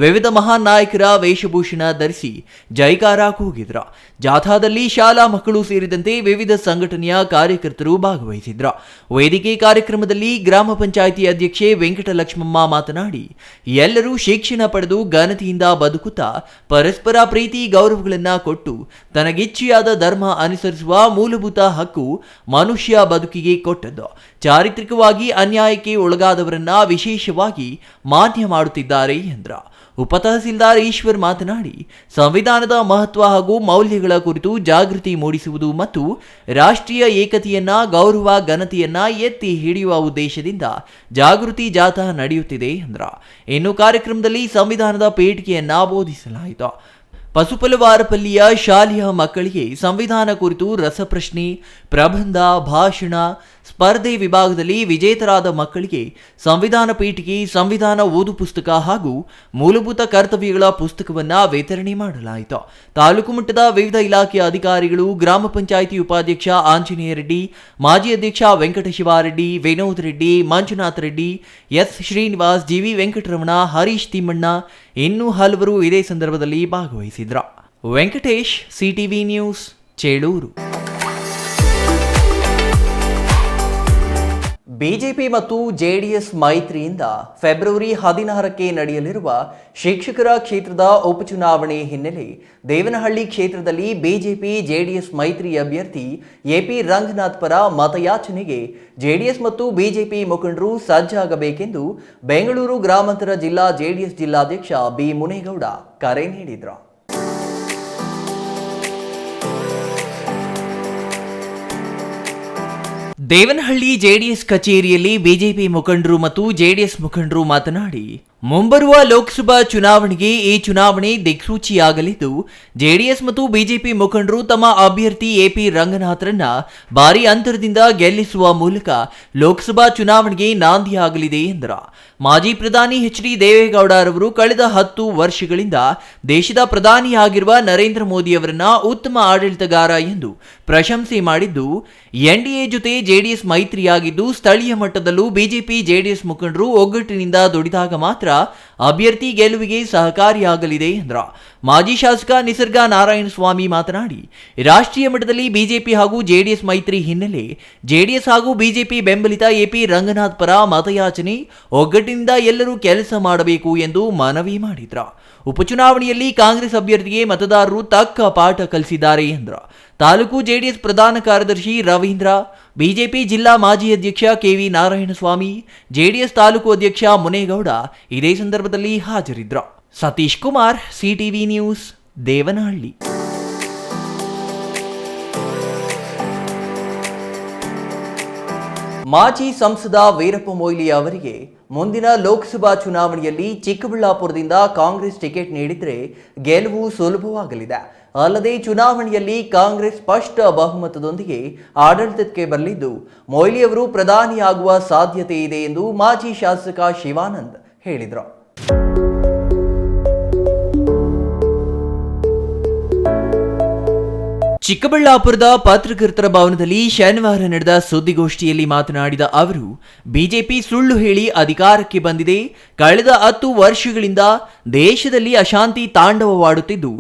ವಿವಿಧ ಮಹಾನ್ ನಾಯಕರ ವೇಷಭೂಷಣ ಧರಿಸಿ ಜೈಕಾರ ಕೂಗಿದ್ರು. ಜಾಥಾದಲ್ಲಿ ಶಾಲಾ ಮಕ್ಕಳು ಸೇರಿದಂತೆ ವಿವಿಧ ಸಂಘಟನೆಯ ಕಾರ್ಯಕರ್ತರು ಭಾಗವಹಿಸಿದ್ರು. ವೇದಿಕೆ ಕಾರ್ಯಕ್ರಮದಲ್ಲಿ ಗ್ರಾಮ ಪಂಚಾಯಿತಿ ಅಧ್ಯಕ್ಷೆ ವೆಂಕಟಲಕ್ಷ್ಮಮ್ಮ ಮಾತನಾಡಿ, ಎಲ್ಲರೂ ಶಿಕ್ಷಣ ಪಡೆದು ಘನತೆಯಿಂದ ಬದುಕುತ್ತಾ ಪರಸ್ಪರ ಪ್ರೀತಿ ಗೌರವಗಳನ್ನ ಕೊಟ್ಟು ತನಗಿಚ್ಛೆಯಾದ ಧರ್ಮ ಅನುಸರಿಸುವ ಮೂಲಭೂತ ಹಕ್ಕು ಮನುಷ್ಯ ಬದುಕಿಗೆ ಕೊಟ್ಟದ್ದು. ಚಾರಿತ್ರಿಕವಾಗಿ ಅನ್ಯಾಯಕ್ಕೆ ಒಳಗಾದವರನ್ನ ವಿಶೇಷವಾಗಿ ಮಾನ್ಯ ಮಾಡುತ್ತಿದ್ದಾರೆ ಎಂದ್ರ. ಉಪತಹಸೀಲ್ದಾರ್ ಈಶ್ವರ್ ಮಾತನಾಡಿ, ಸಂವಿಧಾನದ ಮಹತ್ವ ಹಾಗೂ ಮೌಲ್ಯಗಳ ಕುರಿತು ಜಾಗೃತಿ ಮೂಡಿಸುವುದು ಮತ್ತು ರಾಷ್ಟ್ರೀಯ ಏಕತೆಯನ್ನ, ಗೌರವ, ಘನತೆಯನ್ನ ಎತ್ತಿ ಹಿಡಿಯುವ ಉದ್ದೇಶದಿಂದ ಜಾಗೃತಿ ಜಾಥಾ ನಡೆಯುತ್ತಿದೆ ಎಂದ್ರ. ಇನ್ನು ಕಾರ್ಯಕ್ರಮದಲ್ಲಿ ಸಂವಿಧಾನದ ಪೀಠಿಕೆಯನ್ನ ಬೋಧಿಸಲಾಯಿತು. ಪಸುಪಲವಾರಪಲ್ಲಿಯ ಶಾಲೆಯ ಮಕ್ಕಳಿಗೆ ಸಂವಿಧಾನ ಕುರಿತು ರಸಪ್ರಶ್ನೆ, ಪ್ರಬಂಧ, ಭಾಷಣ ಸ್ಪರ್ಧೆ ವಿಭಾಗದಲ್ಲಿ ವಿಜೇತರಾದ ಮಕ್ಕಳಿಗೆ ಸಂವಿಧಾನ ಪೀಠಿಕೆ, ಸಂವಿಧಾನ ಓದು ಪುಸ್ತಕ ಹಾಗೂ ಮೂಲಭೂತ ಕರ್ತವ್ಯಗಳ ಪುಸ್ತಕವನ್ನ ವಿತರಣೆ ಮಾಡಲಾಯಿತು. ತಾಲೂಕು ಮಟ್ಟದ ವಿವಿಧ ಇಲಾಖೆಯ ಅಧಿಕಾರಿಗಳು, ಗ್ರಾಮ ಪಂಚಾಯಿತಿ ಉಪಾಧ್ಯಕ್ಷ ಆಂಜನೇಯ ರೆಡ್ಡಿ, ಮಾಜಿ ಅಧ್ಯಕ್ಷ ವೆಂಕಟಶಿವಾರೆಡ್ಡಿ, ವಿನೋದ್ ರೆಡ್ಡಿ, ಮಂಜುನಾಥ್ ರೆಡ್ಡಿ, ಎಸ್ ಶ್ರೀನಿವಾಸ್, ಜಿವಿ ವೆಂಕಟರಮಣ, ಹರೀಶ್ ತಿಮ್ಮಣ್ಣ ಇನ್ನೂ ಹಲವರು ಇದೇ ಸಂದರ್ಭದಲ್ಲಿ ಭಾಗವಹಿಸಿದ್ರು. Venkatesh, CTV news, Chelur. BJP ಮತ್ತು ಜೆಡಿಎಸ್ ಮೈತ್ರಿಯಿಂದ ಫೆಬ್ರವರಿ 16ಕ್ಕೆ ನಡೆಯಲಿರುವ ಶಿಕ್ಷಕರ ಕ್ಷೇತ್ರದ ಉಪಚುನಾವಣೆ ಹಿನ್ನೆಲೆ ದೇವನಹಳ್ಳಿ ಕ್ಷೇತ್ರದಲ್ಲಿ ಬಿಜೆಪಿ ಜೆಡಿಎಸ್ ಮೈತ್ರಿ ಅಭ್ಯರ್ಥಿ ಎಪಿ ರಂಗನಾಥ್ ಪರ ಮತಯಾಚನೆಗೆ ಜೆಡಿಎಸ್ ಮತ್ತು ಬಿಜೆಪಿ ಮುಖಂಡರು ಸಜ್ಜಾಗಬೇಕೆಂದು ಬೆಂಗಳೂರು ಗ್ರಾಮಾಂತರ ಜಿಲ್ಲಾ ಜೆಡಿಎಸ್ ಜಿಲ್ಲಾಧ್ಯಕ್ಷ ಬಿ ಮುನೇಗೌಡ ಕರೆ ನೀಡಿದರು. ದೇವನಹಳ್ಳಿ ಜೆಡಿಎಸ್ ಕಚೇರಿಯಲ್ಲಿ ಬಿಜೆಪಿ ಮುಖಂಡರು ಮತ್ತು ಜೆಡಿಎಸ್ ಮುಖಂಡರು ಮಾತನಾಡಿ, ಮುಂಬರುವ ಲೋಕಸಭಾ ಚುನಾವಣೆಗೆ ಈ ಚುನಾವಣೆ ದಿಕ್ಸೂಚಿಯಾಗಲಿದ್ದು, ಜೆಡಿಎಸ್ ಮತ್ತು ಬಿಜೆಪಿ ಮುಖಂಡರು ತಮ್ಮ ಅಭ್ಯರ್ಥಿ ಎಪಿ ರಂಗನಾಥ್ರನ್ನ ಭಾರೀ ಅಂತರದಿಂದ ಗೆಲ್ಲಿಸುವ ಮೂಲಕ ಲೋಕಸಭಾ ಚುನಾವಣೆಗೆ ನಾಂದಿಯಾಗಲಿದೆ ಎಂದರು. ಮಾಜಿ ಪ್ರಧಾನಿ ಎಚ್.ಡಿ. ದೇವೇಗೌಡರವರು ಕಳೆದ 10 ವರ್ಷಗಳಿಂದ ದೇಶದ ಪ್ರಧಾನಿಯಾಗಿರುವ ನರೇಂದ್ರ ಮೋದಿ ಅವರನ್ನ ಉತ್ತಮ ಆಡಳಿತಗಾರ ಎಂದು ಪ್ರಶಂಸೆ ಮಾಡಿದ್ದು, ಎನ್ಡಿಎ ಜೊತೆ ಜೆಡಿಎಸ್ ಮೈತ್ರಿಯಾಗಿದ್ದು ಸ್ಥಳೀಯ ಮಟ್ಟದಲ್ಲೂ ಬಿಜೆಪಿ ಜೆಡಿಎಸ್ ಮುಖಂಡರು ಒಗ್ಗಟ್ಟಿನಿಂದ ದುಡಿದಾಗ ಮಾತ್ರ ಅಭ್ಯರ್ಥಿ ಗೆಲುವಿಗೆ ಸಹಕಾರಿಯಾಗಲಿದೆ ಎಂದರು. ಮಾಜಿ ಶಾಸಕ ನಿಸರ್ಗ ನಾರಾಯಣಸ್ವಾಮಿ ಮಾತನಾಡಿ, ರಾಷ್ಟ್ರೀಯ ಮಟ್ಟದಲ್ಲಿ ಬಿಜೆಪಿ ಹಾಗೂ ಜೆಡಿಎಸ್ ಮೈತ್ರಿ ಹಿನ್ನೆಲೆ ಜೆಡಿಎಸ್ ಹಾಗೂ ಬಿಜೆಪಿ ಬೆಂಬಲಿತ ಎಪಿ ರಂಗನಾಥ್ ಪರ ಮತಯಾಚನೆ ಒಗ್ಗಟ್ಟಿನಿಂದ ಎಲ್ಲರೂ ಕೆಲಸ ಮಾಡಬೇಕು ಎಂದು ಮನವಿ ಮಾಡಿದ್ರು. ಉಪಚುನಾವಣೆಯಲ್ಲಿ ಕಾಂಗ್ರೆಸ್ ಅಭ್ಯರ್ಥಿಗೆ ಮತದಾರರು ತಕ್ಕ ಪಾಠ ಕಲಿಸಿದ್ದಾರೆ ಎಂದರು. ತಾಲೂಕು ಜೆಡಿಎಸ್ ಪ್ರಧಾನ ಕಾರ್ಯದರ್ಶಿ ರವೀಂದ್ರ, ಬಿಜೆಪಿ ಜಿಲ್ಲಾ ಮಾಜಿ ಅಧ್ಯಕ್ಷ ಕೆವಿ ನಾರಾಯಣಸ್ವಾಮಿ, ಜೆಡಿಎಸ್ ತಾಲೂಕು ಅಧ್ಯಕ್ಷ ಮುನೇಗೌಡ ಇದೇ ಸಂದರ್ಭದಲ್ಲಿ ಹಾಜರಿದ್ದರು. Satish Kumar, CTV news, Devanahalli. ಮಾಜಿ ಸಂಸದ ವೀರಪ್ಪ ಮೊಯ್ಲಿ ಅವರಿಗೆ ಮುಂದಿನ ಲೋಕಸಭಾ ಚುನಾವಣೆಯಲ್ಲಿ ಚಿಕ್ಕಬಳ್ಳಾಪುರದಿಂದ ಕಾಂಗ್ರೆಸ್ ಟಿಕೆಟ್ ನೀಡಿದರೆ ಗೆಲುವು ಸುಲಭವಾಗಲಿದೆ. ಅಲ್ಲದೆ ಚುನಾವಣೆಯಲ್ಲಿ ಕಾಂಗ್ರೆಸ್ ಸ್ಪಷ್ಟ ಬಹುಮತದೊಂದಿಗೆ ಆಡಳಿತಕ್ಕೆ ಬರಲಿದ್ದು, ಮೊಯ್ಲಿ ಅವರು ಪ್ರಧಾನಿಯಾಗುವ ಸಾಧ್ಯತೆ ಇದೆ ಎಂದು ಮಾಜಿ ಶಾಸಕ ಶಿವಾನಂದ್ ಹೇಳಿದರು. ಚಿಕ್ಕಬಳ್ಳಾಪುರದ ಪತ್ರಕರ್ತರ ಭವನದಲ್ಲಿ ಶನಿವಾರ ನಡೆದ ಸುದ್ದಿಗೋಷ್ಠಿಯಲ್ಲಿ ಮಾತನಾಡಿದ ಅವರು, ಬಿಜೆಪಿ ಸುಳ್ಳು ಹೇಳಿ ಅಧಿಕಾರಕ್ಕೆ ಬಂದಿದೆ. ಕಳೆದ 10 ವರ್ಷಗಳಿಂದ ದೇಶದಲ್ಲಿ ಅಶಾಂತಿ ತಾಂಡವವಾಡುತ್ತಿದ್ದು,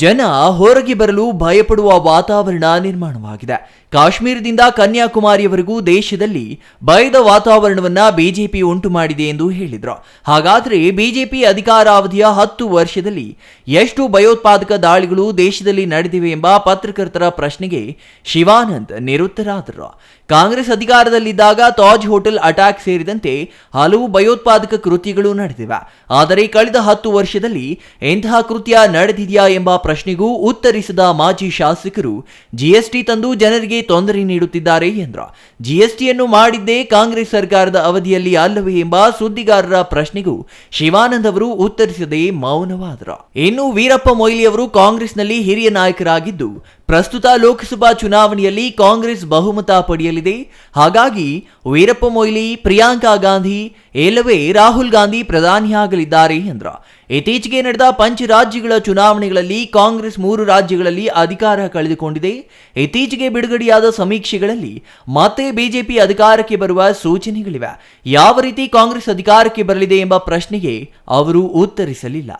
ಜನ ಹೊರಗೆ ಬರಲು ಭಯಪಡುವ ವಾತಾವರಣ ನಿರ್ಮಾಣವಾಗಿದೆ. ಕಾಶ್ಮೀರದಿಂದ ಕನ್ಯಾಕುಮಾರಿಯವರೆಗೂ ದೇಶದಲ್ಲಿ ಭಯದ ವಾತಾವರಣವನ್ನ ಬಿಜೆಪಿ ಉಂಟು ಮಾಡಿದೆ ಎಂದು ಹೇಳಿದರು. ಹಾಗಾದರೆ ಬಿಜೆಪಿ ಅಧಿಕಾರಾವಧಿಯ 10 ವರ್ಷದಲ್ಲಿ ಎಷ್ಟು ಭಯೋತ್ಪಾದಕ ದಾಳಿಗಳು ದೇಶದಲ್ಲಿ ನಡೆದಿವೆ ಎಂಬ ಪತ್ರಕರ್ತರ ಪ್ರಶ್ನೆಗೆ ಶಿವಾನಂದ್ ನಿರುತ್ತರಾದರು. ಕಾಂಗ್ರೆಸ್ ಅಧಿಕಾರದಲ್ಲಿದ್ದಾಗ ತಾಜ್ ಹೋಟೆಲ್ ಅಟ್ಯಾಕ್ ಸೇರಿದಂತೆ ಹಲವು ಭಯೋತ್ಪಾದಕ ಕೃತ್ಯಗಳು ನಡೆದಿವೆ. ಆದರೆ ಕಳೆದ 10 ವರ್ಷದಲ್ಲಿ ಎಂತಹ ಕೃತ್ಯ ನಡೆದಿದೆಯಾ ಎಂಬ ಪ್ರಶ್ನೆಗೂ ಉತ್ತರಿಸಿದ ಮಾಜಿ ಶಾಸಕರು, ಜಿಎಸ್ಟಿ ತಂದು ಜನರಿಗೆ ತೊಂದರೆ ನೀಡುತ್ತಿದ್ದಾರೆ ಎಂದರು. ಜಿಎಸ್ಟಿಯನ್ನು ಮಾಡಿದ್ದೇ ಕಾಂಗ್ರೆಸ್ ಸರ್ಕಾರದ ಅವಧಿಯಲ್ಲಿ ಅಲ್ಲವೇ ಎಂಬ ಸುದ್ದಿಗಾರರ ಪ್ರಶ್ನೆಗೂ ಶಿವಾನಂದ್ ಅವರು ಉತ್ತರಿಸದೆ ಮೌನವಾದರು. ಇನ್ನು ವೀರಪ್ಪ ಮೊಯ್ಲಿ ಅವರು ಕಾಂಗ್ರೆಸ್ನಲ್ಲಿ ಹಿರಿಯ ನಾಯಕರಾಗಿದ್ದು, ಪ್ರಸ್ತುತ ಲೋಕಸಭಾ ಚುನಾವಣೆಯಲ್ಲಿ ಕಾಂಗ್ರೆಸ್ ಬಹುಮತ ಪಡೆಯಲಿದೆ. ಹಾಗಾಗಿ ವೀರಪ್ಪ ಮೊಯ್ಲಿ, ಪ್ರಿಯಾಂಕಾ ಗಾಂಧಿ ಇಲ್ಲವೇ ರಾಹುಲ್ ಗಾಂಧಿ ಪ್ರಧಾನಿಯಾಗಲಿದ್ದಾರೆ ಎಂದರು. ಇತ್ತೀಚೆಗೆ ನಡೆದ ಪಂಚರಾಜ್ಯಗಳ ಚುನಾವಣೆಗಳಲ್ಲಿ ಕಾಂಗ್ರೆಸ್ 3 ರಾಜ್ಯಗಳಲ್ಲಿ ಅಧಿಕಾರ ಕಳೆದುಕೊಂಡಿದೆ. ಇತ್ತೀಚೆಗೆ ಬಿಡುಗಡೆಯಾದ ಸಮೀಕ್ಷೆಗಳಲ್ಲಿ ಮತ್ತೆ ಬಿಜೆಪಿ ಅಧಿಕಾರಕ್ಕೆ ಬರುವ ಸೂಚನೆಗಳಿವೆ. ಯಾವ ರೀತಿ ಕಾಂಗ್ರೆಸ್ ಅಧಿಕಾರಕ್ಕೆ ಬರಲಿದೆ ಎಂಬ ಪ್ರಶ್ನೆಗೆ ಅವರು ಉತ್ತರಿಸಲಿಲ್ಲ.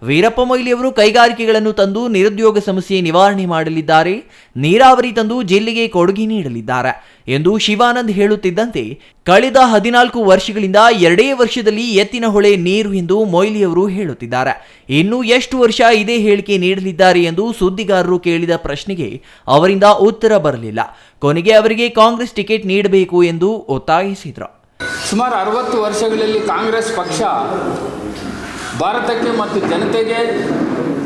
ವೀರಪ್ಪ ಮೊಯ್ಲಿ ಅವರು ಕೈಗಾರಿಕೆಗಳನ್ನು ತಂದು ನಿರುದ್ಯೋಗ ಸಮಸ್ಯೆ ನಿವಾರಣೆ ಮಾಡಲಿದ್ದಾರೆ, ನೀರಾವರಿ ತಂದು ಜಿಲ್ಲೆಗೆ ಕೊಡುಗೆ ನೀಡಲಿದ್ದಾರೆ ಎಂದು ಶಿವಾನಂದ್ ಹೇಳುತ್ತಿದ್ದಂತೆ, ಕಳೆದ 14 ವರ್ಷಗಳಿಂದ 2 ವರ್ಷದಲ್ಲಿ ಎತ್ತಿನ ಹೊಳೆ ನೀರು ಎಂದು ಮೊಯ್ಲಿ ಅವರು ಹೇಳುತ್ತಿದ್ದಾರೆ. ಇನ್ನು ಎಷ್ಟು ವರ್ಷ ಇದೇ ಹೇಳಿಕೆ ನೀಡಲಿದ್ದಾರೆ ಎಂದು ಸುದ್ದಿಗಾರರು ಕೇಳಿದ ಪ್ರಶ್ನೆಗೆ ಅವರಿಂದ ಉತ್ತರ ಬರಲಿಲ್ಲ. ಕೊನೆಗೆ ಅವರಿಗೆ ಕಾಂಗ್ರೆಸ್ ಟಿಕೆಟ್ ನೀಡಬೇಕು ಎಂದು ಒತ್ತಾಯಿಸಿದರು. ಸುಮಾರು 60 ವರ್ಷಗಳಲ್ಲಿ ಕಾಂಗ್ರೆಸ್ ಪಕ್ಷ ಭಾರತಕ್ಕೆ ಮತ್ತು ಜನತೆಗೆ,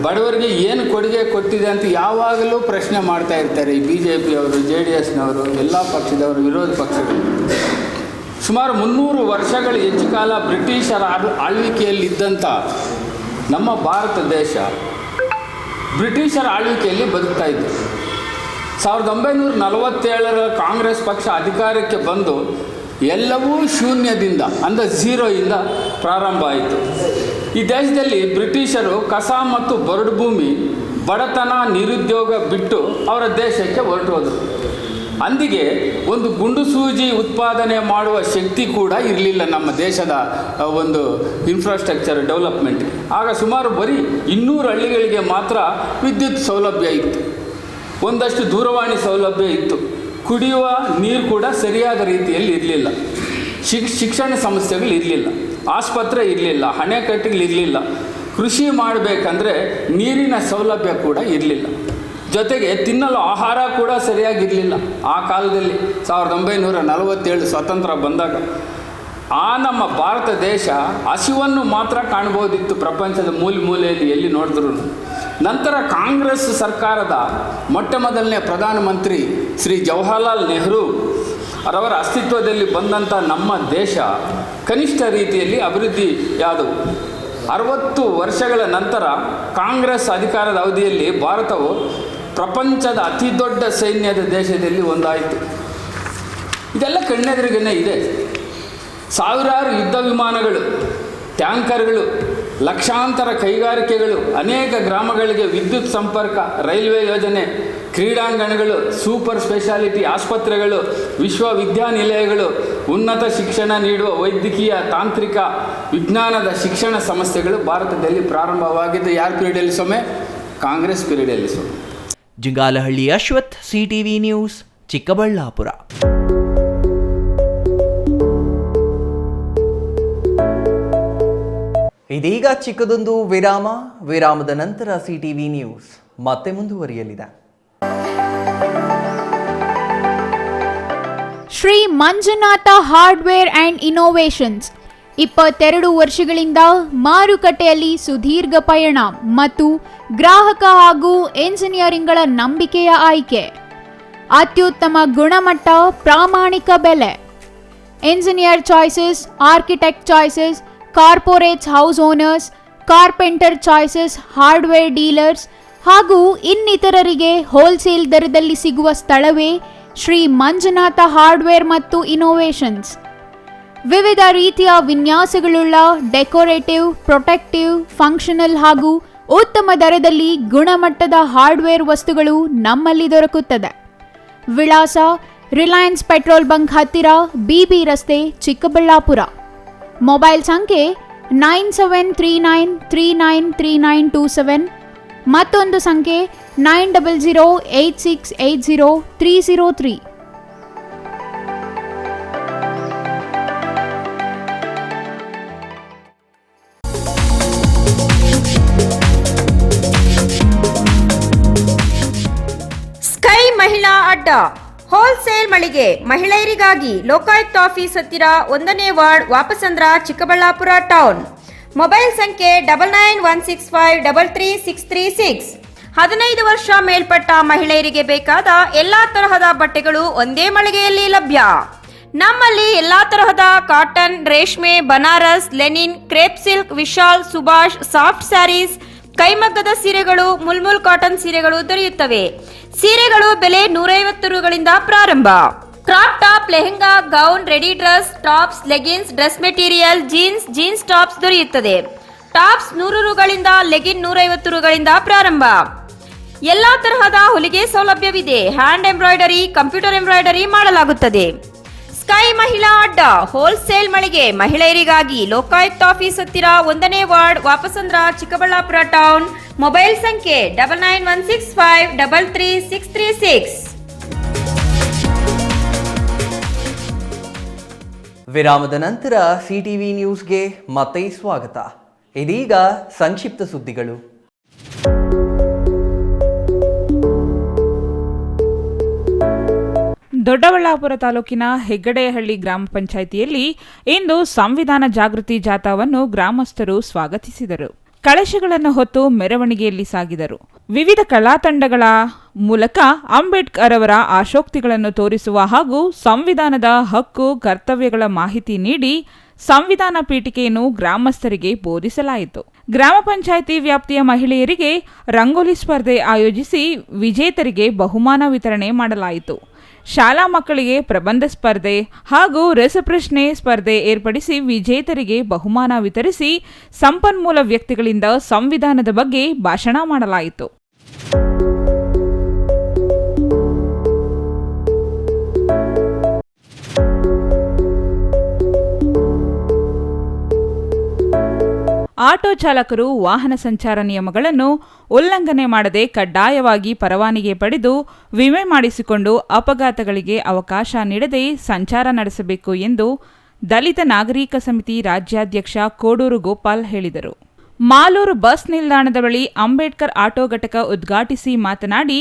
ಬಡವರಿಗೆ ಏನು ಕೊಡುಗೆ ಕೊಟ್ಟಿದೆ ಅಂತ ಯಾವಾಗಲೂ ಪ್ರಶ್ನೆ ಮಾಡ್ತಾ ಇರ್ತಾರೆ ಈ BJPಯವರು, JDSನವರು, ಎಲ್ಲ ಪಕ್ಷದವರು, ವಿರೋಧ ಪಕ್ಷಗಳು. ಸುಮಾರು 300 ವರ್ಷಗಳ ಹೆಚ್ಚು ಕಾಲ ಬ್ರಿಟಿಷರ ಆಳ್ವಿಕೆಯಲ್ಲಿದ್ದಂಥ ನಮ್ಮ ಭಾರತ ದೇಶ ಬ್ರಿಟಿಷರ ಆಳ್ವಿಕೆಯಲ್ಲಿ ಬದುಕ್ತಾ ಇತ್ತು. 1947 ಕಾಂಗ್ರೆಸ್ ಪಕ್ಷ ಅಧಿಕಾರಕ್ಕೆ ಬಂದು ಎಲ್ಲವೂ ಶೂನ್ಯದಿಂದ, ಅಂದರೆ ಝೀರೋಯಿಂದ ಪ್ರಾರಂಭ ಆಯಿತು. ಈ ದೇಶದಲ್ಲಿ ಬ್ರಿಟಿಷರು ಕಸ ಮತ್ತು ಬರಡು ಭೂಮಿ, ಬಡತನ, ನಿರುದ್ಯೋಗ ಬಿಟ್ಟು ಅವರ ದೇಶಕ್ಕೆ ಹೊರಟೋದ್ರು. ಅಂದಿಗೆ ಒಂದು ಗುಂಡು ಸೂಜಿ ಉತ್ಪಾದನೆ ಮಾಡುವ ಶಕ್ತಿ ಕೂಡ ಇರಲಿಲ್ಲ ನಮ್ಮ ದೇಶದ ಒಂದು ಇನ್ಫ್ರಾಸ್ಟ್ರಕ್ಚರ್ ಡೆವಲಪ್ಮೆಂಟ್. ಆಗ ಸುಮಾರು ಬರೀ 200 ಹಳ್ಳಿಗಳಿಗೆ ಮಾತ್ರ ವಿದ್ಯುತ್ ಸೌಲಭ್ಯ ಇತ್ತು, ಒಂದಷ್ಟು ದೂರವಾಣಿ ಸೌಲಭ್ಯ ಇತ್ತು, ಕುಡಿಯುವ ನೀರು ಕೂಡ ಸರಿಯಾದ ರೀತಿಯಲ್ಲಿ ಇರಲಿಲ್ಲ. ಶಿಕ್ಷಣ ಸಂಸ್ಥೆಗಳು ಇರಲಿಲ್ಲ, ಆಸ್ಪತ್ರೆ ಇರಲಿಲ್ಲ, ಅಣೆಕಟ್ಟುಗಳಿರಲಿಲ್ಲ. ಕೃಷಿ ಮಾಡಬೇಕಂದ್ರೆ ನೀರಿನ ಸೌಲಭ್ಯ ಕೂಡ ಇರಲಿಲ್ಲ. ಜೊತೆಗೆ ತಿನ್ನಲು ಆಹಾರ ಕೂಡ ಸರಿಯಾಗಿರಲಿಲ್ಲ. ಆ ಕಾಲದಲ್ಲಿ 1947 ಸ್ವಾತಂತ್ರ್ಯ ಬಂದಾಗ ನಮ್ಮ ಭಾರತ ದೇಶ ಹಸಿವನ್ನು ಮಾತ್ರ ಕಾಣ್ಬೋದಿತ್ತು ಪ್ರಪಂಚದ ಮೂಲೆಯಲ್ಲಿ ಎಲ್ಲಿ ನೋಡಿದ್ರು. ನಂತರ ಕಾಂಗ್ರೆಸ್ ಸರ್ಕಾರದ ಮೊಟ್ಟಮೊದಲನೇ ಪ್ರಧಾನಮಂತ್ರಿ ಶ್ರೀ ಜವಾಹರ್ಲಾಲ್ ನೆಹರು ಅವರ ಅಸ್ತಿತ್ವದಲ್ಲಿ ಬಂದಂಥ ನಮ್ಮ ದೇಶ ಕನಿಷ್ಠ ರೀತಿಯಲ್ಲಿ ಅಭಿವೃದ್ಧಿಯಾದವು. 60 ವರ್ಷಗಳ ನಂತರ ಕಾಂಗ್ರೆಸ್ ಅಧಿಕಾರದ ಅವಧಿಯಲ್ಲಿ ಭಾರತವು ಪ್ರಪಂಚದ ಅತಿ ದೊಡ್ಡ ಸೈನ್ಯದ ದೇಶದಲ್ಲಿ ಒಂದಾಯಿತು. ಇದೆಲ್ಲ ಕಣ್ಣೆದುರಿಗೇನೆ ಇದೆ. ಸಾವಿರಾರು ಯುದ್ಧ ವಿಮಾನಗಳು, ಟ್ಯಾಂಕರ್ಗಳು, ಲಕ್ಷಾಂತರ ಕೈಗಾರಿಕೆಗಳು, ಅನೇಕ ಗ್ರಾಮಗಳಿಗೆ ವಿದ್ಯುತ್ ಸಂಪರ್ಕ, ರೈಲ್ವೆ ಯೋಜನೆ, ಕ್ರೀಡಾಂಗಣಗಳು, ಸೂಪರ್ ಸ್ಪೆಷಾಲಿಟಿ ಆಸ್ಪತ್ರೆಗಳು, ವಿಶ್ವವಿದ್ಯಾನಿಲಯಗಳು, ಉನ್ನತ ಶಿಕ್ಷಣ ನೀಡುವ ವೈದ್ಯಕೀಯ, ತಾಂತ್ರಿಕ, ವಿಜ್ಞಾನದ ಶಿಕ್ಷಣ ಸಂಸ್ಥೆಗಳು ಭಾರತದಲ್ಲಿ ಪ್ರಾರಂಭವಾಗಿದ್ದು ಯಾರ ಪೀರಿಯಡಲ್ಲಿ ಸ್ವಾಮಿ? ಕಾಂಗ್ರೆಸ್ ಪೀರಿಯಡಲ್ಲಿ ಸ್ವಾಮಿ. Jingalahalli Ashwath, CTV news, Chikkaballapur. ಇದೀಗ ಚಿಕ್ಕದೊಂದು ವಿರಾಮದ ನಂತರ ಸಿಟಿವಿ ನ್ಯೂಸ್ ಮತ್ತೆ ಮುಂದುವರಿಯಲಿದೆ. Shri Manjunatha hardware and innovations 22 ವರ್ಷಗಳಿಂದ ಮಾರುಕಟ್ಟೆಯಲ್ಲಿ ಸುದೀರ್ಘ ಪಯಣ ಮತ್ತು ಗ್ರಾಹಕ ಹಾಗೂ ಎಂಜಿನಿಯರಿಂಗ್ಗಳ ನಂಬಿಕೆಯ ಆಯ್ಕೆ. ಅತ್ಯುತ್ತಮ ಗುಣಮಟ್ಟ, ಪ್ರಾಮಾಣಿಕ ಬೆಲೆ. Engineer choices, architect choices, corporates, house owners, carpenter choices, hardware dealers ಹಾಗೂ ಇನ್ನಿತರರಿಗೆ ಹೋಲ್ಸೇಲ್ ದರದಲ್ಲಿ ಸಿಗುವ ಸ್ಥಳವೇ ಶ್ರೀ ಮಂಜುನಾಥ ಹಾರ್ಡ್ವೇರ್ ಮತ್ತು ಇನೋವೇಷನ್ಸ್. ವಿವಿಧ ರೀತಿಯ ವಿನ್ಯಾಸಗಳುಳ್ಳ ಡೆಕೋರೇಟಿವ್, ಪ್ರೊಟೆಕ್ಟಿವ್, ಫಂಕ್ಷನಲ್ ಹಾಗೂ ಉತ್ತಮ ದರದಲ್ಲಿ ಗುಣಮಟ್ಟದ ಹಾರ್ಡ್ವೇರ್ ವಸ್ತುಗಳು ನಮ್ಮಲ್ಲಿ ದೊರಕುತ್ತದೆ. ವಿಳಾಸ: ರಿಲಯನ್ಸ್ ಪೆಟ್ರೋಲ್ ಬಂಕ್ ಹತ್ತಿರ, ಬಿಬಿ ರಸ್ತೆ, ಚಿಕ್ಕಬಳ್ಳಾಪುರ. ಮೊಬೈಲ್ ಸಂಖ್ಯೆ 9739393927, ಮತ್ತೊಂದು ಸಂಖ್ಯೆ 9008680303. ಸ್ಕೈ ಮಹಿಳಾ ಅಡ್ಡ ಹೋಲ್ಸೇಲ್ ಮಳಿಗೆ ಮಹಿಳೆಯರಿಗಾಗಿ ಲೋಕಾಯುಕ್ತ ಆಫೀಸ್ ಹತ್ತಿರ 1ನೇ ward, Vapasandra, Chikkaballapur town. Mobile ಸಂಖ್ಯೆ 9916533636. 15 ವರ್ಷ ಮೇಲ್ಪಟ್ಟ ಮಹಿಳೆಯರಿಗೆ ಬೇಕಾದ ಎಲ್ಲಾ ತರಹದ ಬಟ್ಟೆಗಳು ಒಂದೇ ಮಳಿಗೆಯಲ್ಲಿ ಲಭ್ಯ. ನಮ್ಮಲ್ಲಿ ಎಲ್ಲಾ ತರಹದ ಕಾಟನ್, ರೇಷ್ಮೆ, Banaras, linen, crepe silk, Vishal, Subhash, soft sarees, ಕೈಮಗ್ಗದ ಸೀರೆಗಳು, ಮುಲ್ಮುಲ್ ಕಾಟನ್ ಸೀರೆಗಳು ದೊರೆಯುತ್ತವೆ. ಸೀರೆಗಳು ಬೆಲೆ 150 ರೂಗಳಿಂದ ಪ್ರಾರಂಭ. Crop top, lehenga, gown, ready dress, tops, leggings, dress material, jeans tops ದೊರೆಯುತ್ತದೆ. ಟಾಪ್ಸ್ 100 ರೂಗಳಿಂದ, ಲೆಗಿನ್ 150 ರೂಗಳಿಂದ ಪ್ರಾರಂಭ. ಎಲ್ಲಾ ತರಹದ ಹೊಲಿಗೆ ಸೌಲಭ್ಯವಿದೆ. ಹ್ಯಾಂಡ್ ಎಂಬ್ರಾಯ್ಡರಿ, ಕಂಪ್ಯೂಟರ್ ಎಂಬ್ರಾಯ್ಡರಿ ಮಾಡಲಾಗುತ್ತದೆ. ಸ್ಕೈ ಮಹಿಳಾ ಅಡ್ಡ ಹೋಲ್ಸೇಲ್ ಮಳಿಗೆ ಮಹಿಳೆಯರಿಗಾಗಿ ಲೋಕಾಯುಕ್ತ ಆಫೀಸ್ ಹತ್ತಿರ 1ನೇ ward, Vapasandra, Chikkaballapur town. Mobile ಸಂಖ್ಯೆ 9916533636. ವಿರಾಮದ ನಂತರ ಸಿಟಿವಿ ನ್ಯೂಸ್ಗೆ ಮತ್ತೆ ಸ್ವಾಗತ. ಇದೀಗ ಸಂಕ್ಷಿಪ್ತ ಸುದ್ದಿಗಳು. ದೊಡ್ಡಬಳ್ಳಾಪುರ ತಾಲೂಕಿನ ಹೆಗ್ಗಡೆಹಳ್ಳಿ ಗ್ರಾಮ ಪಂಚಾಯಿತಿಯಲ್ಲಿ ಇಂದು ಸಂವಿಧಾನ ಜಾಗೃತಿ ಜಾಥಾವನ್ನು ಗ್ರಾಮಸ್ಥರು ಸ್ವಾಗತಿಸಿದರು. ಕಳಶಗಳನ್ನು ಹೊತ್ತು ಮೆರವಣಿಗೆಯಲ್ಲಿ ಸಾಗಿದರು. ವಿವಿಧ ಕಲಾ ತಂಡಗಳ ಮೂಲಕ ಅಂಬೇಡ್ಕರ್ ಅವರ ಆಶೋಕ್ತಿಗಳನ್ನು ತೋರಿಸುವ ಹಾಗೂ ಸಂವಿಧಾನದ ಹಕ್ಕು ಕರ್ತವ್ಯಗಳ ಮಾಹಿತಿ ನೀಡಿ ಸಂವಿಧಾನ ಪೀಠಿಕೆಯನ್ನು ಗ್ರಾಮಸ್ಥರಿಗೆ ಬೋಧಿಸಲಾಯಿತು. ಗ್ರಾಮ ಪಂಚಾಯಿತಿ ವ್ಯಾಪ್ತಿಯ ಮಹಿಳೆಯರಿಗೆ ರಂಗೋಲಿ ಸ್ಪರ್ಧೆ ಆಯೋಜಿಸಿ ವಿಜೇತರಿಗೆ ಬಹುಮಾನ ವಿತರಣೆ ಮಾಡಲಾಯಿತು. ಶಾಲಾ ಮಕ್ಕಳಿಗೆ ಪ್ರಬಂಧ ಸ್ಪರ್ಧೆ ಹಾಗೂ ರಸಪ್ರಶ್ನೆ ಸ್ಪರ್ಧೆ ಏರ್ಪಡಿಸಿ ವಿಜೇತರಿಗೆ ಬಹುಮಾನ ವಿತರಿಸಿ ಸಂಪನ್ಮೂಲ ವ್ಯಕ್ತಿಗಳಿಂದ ಸಂವಿಧಾನದ ಬಗ್ಗೆ ಭಾಷಣ ಮಾಡಲಾಯಿತು. ಆಟೋ ಚಾಲಕರು ವಾಹನ ಸಂಚಾರ ನಿಯಮಗಳನ್ನು ಉಲ್ಲಂಘನೆ ಮಾಡದೆ ಕಡ್ಡಾಯವಾಗಿ ಪರವಾನಗಿ ಪಡೆದು ವಿಮೆ ಮಾಡಿಸಿಕೊಂಡು ಅಪಘಾತಗಳಿಗೆ ಅವಕಾಶ ನೀಡದೆ ಸಂಚಾರ ನಡೆಸಬೇಕು ಎಂದು ದಲಿತ ನಾಗರಿಕ ಸಮಿತಿ ರಾಜ್ಯಾಧ್ಯಕ್ಷ ಕೋಡೂರು ಗೋಪಾಲ್ ಹೇಳಿದರು. ಮಾಲೂರು ಬಸ್ ನಿಲ್ದಾಣದ ಬಳಿ ಅಂಬೇಡ್ಕರ್ ಆಟೋ ಘಟಕ ಉದ್ಘಾಟಿಸಿ ಮಾತನಾಡಿ,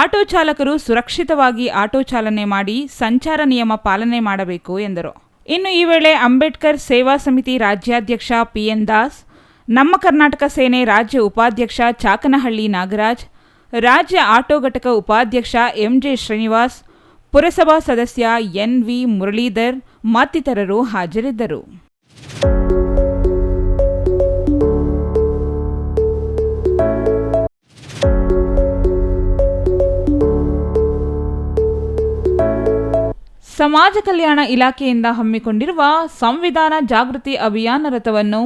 ಆಟೋ ಚಾಲಕರು ಸುರಕ್ಷಿತವಾಗಿ ಆಟೋ ಚಾಲನೆ ಮಾಡಿ ಸಂಚಾರ ನಿಯಮ ಪಾಲನೆ ಮಾಡಬೇಕು ಎಂದರು. ಇನ್ನು ಈ ವೇಳೆ ಅಂಬೇಡ್ಕರ್ ಸೇವಾ ಸಮಿತಿ ರಾಜ್ಯಾಧ್ಯಕ್ಷ ಪಿಎನ್ ದಾಸ್, ನಮ್ಮ ಕರ್ನಾಟಕ ಸೇನೆ ರಾಜ್ಯ ಉಪಾಧ್ಯಕ್ಷ ಚಾಕನಹಳ್ಳಿ ನಾಗರಾಜ್, ರಾಜ್ಯ ಆಟೋ ಘಟಕ ಉಪಾಧ್ಯಕ್ಷ ಎಂಜೆ ಶ್ರೀನಿವಾಸ್, ಪುರಸಭಾ ಸದಸ್ಯ ಎನ್ವಿ ಮುರಳೀಧರ್ ಮತ್ತಿತರರು ಹಾಜರಿದ್ದರು. ಸಮಾಜ ಕಲ್ಯಾಣ ಇಲಾಖೆಯಿಂದ ಹಮ್ಮಿಕೊಂಡಿರುವ ಸಂವಿಧಾನ ಜಾಗೃತಿ ಅಭಿಯಾನ ರಥವನ್ನು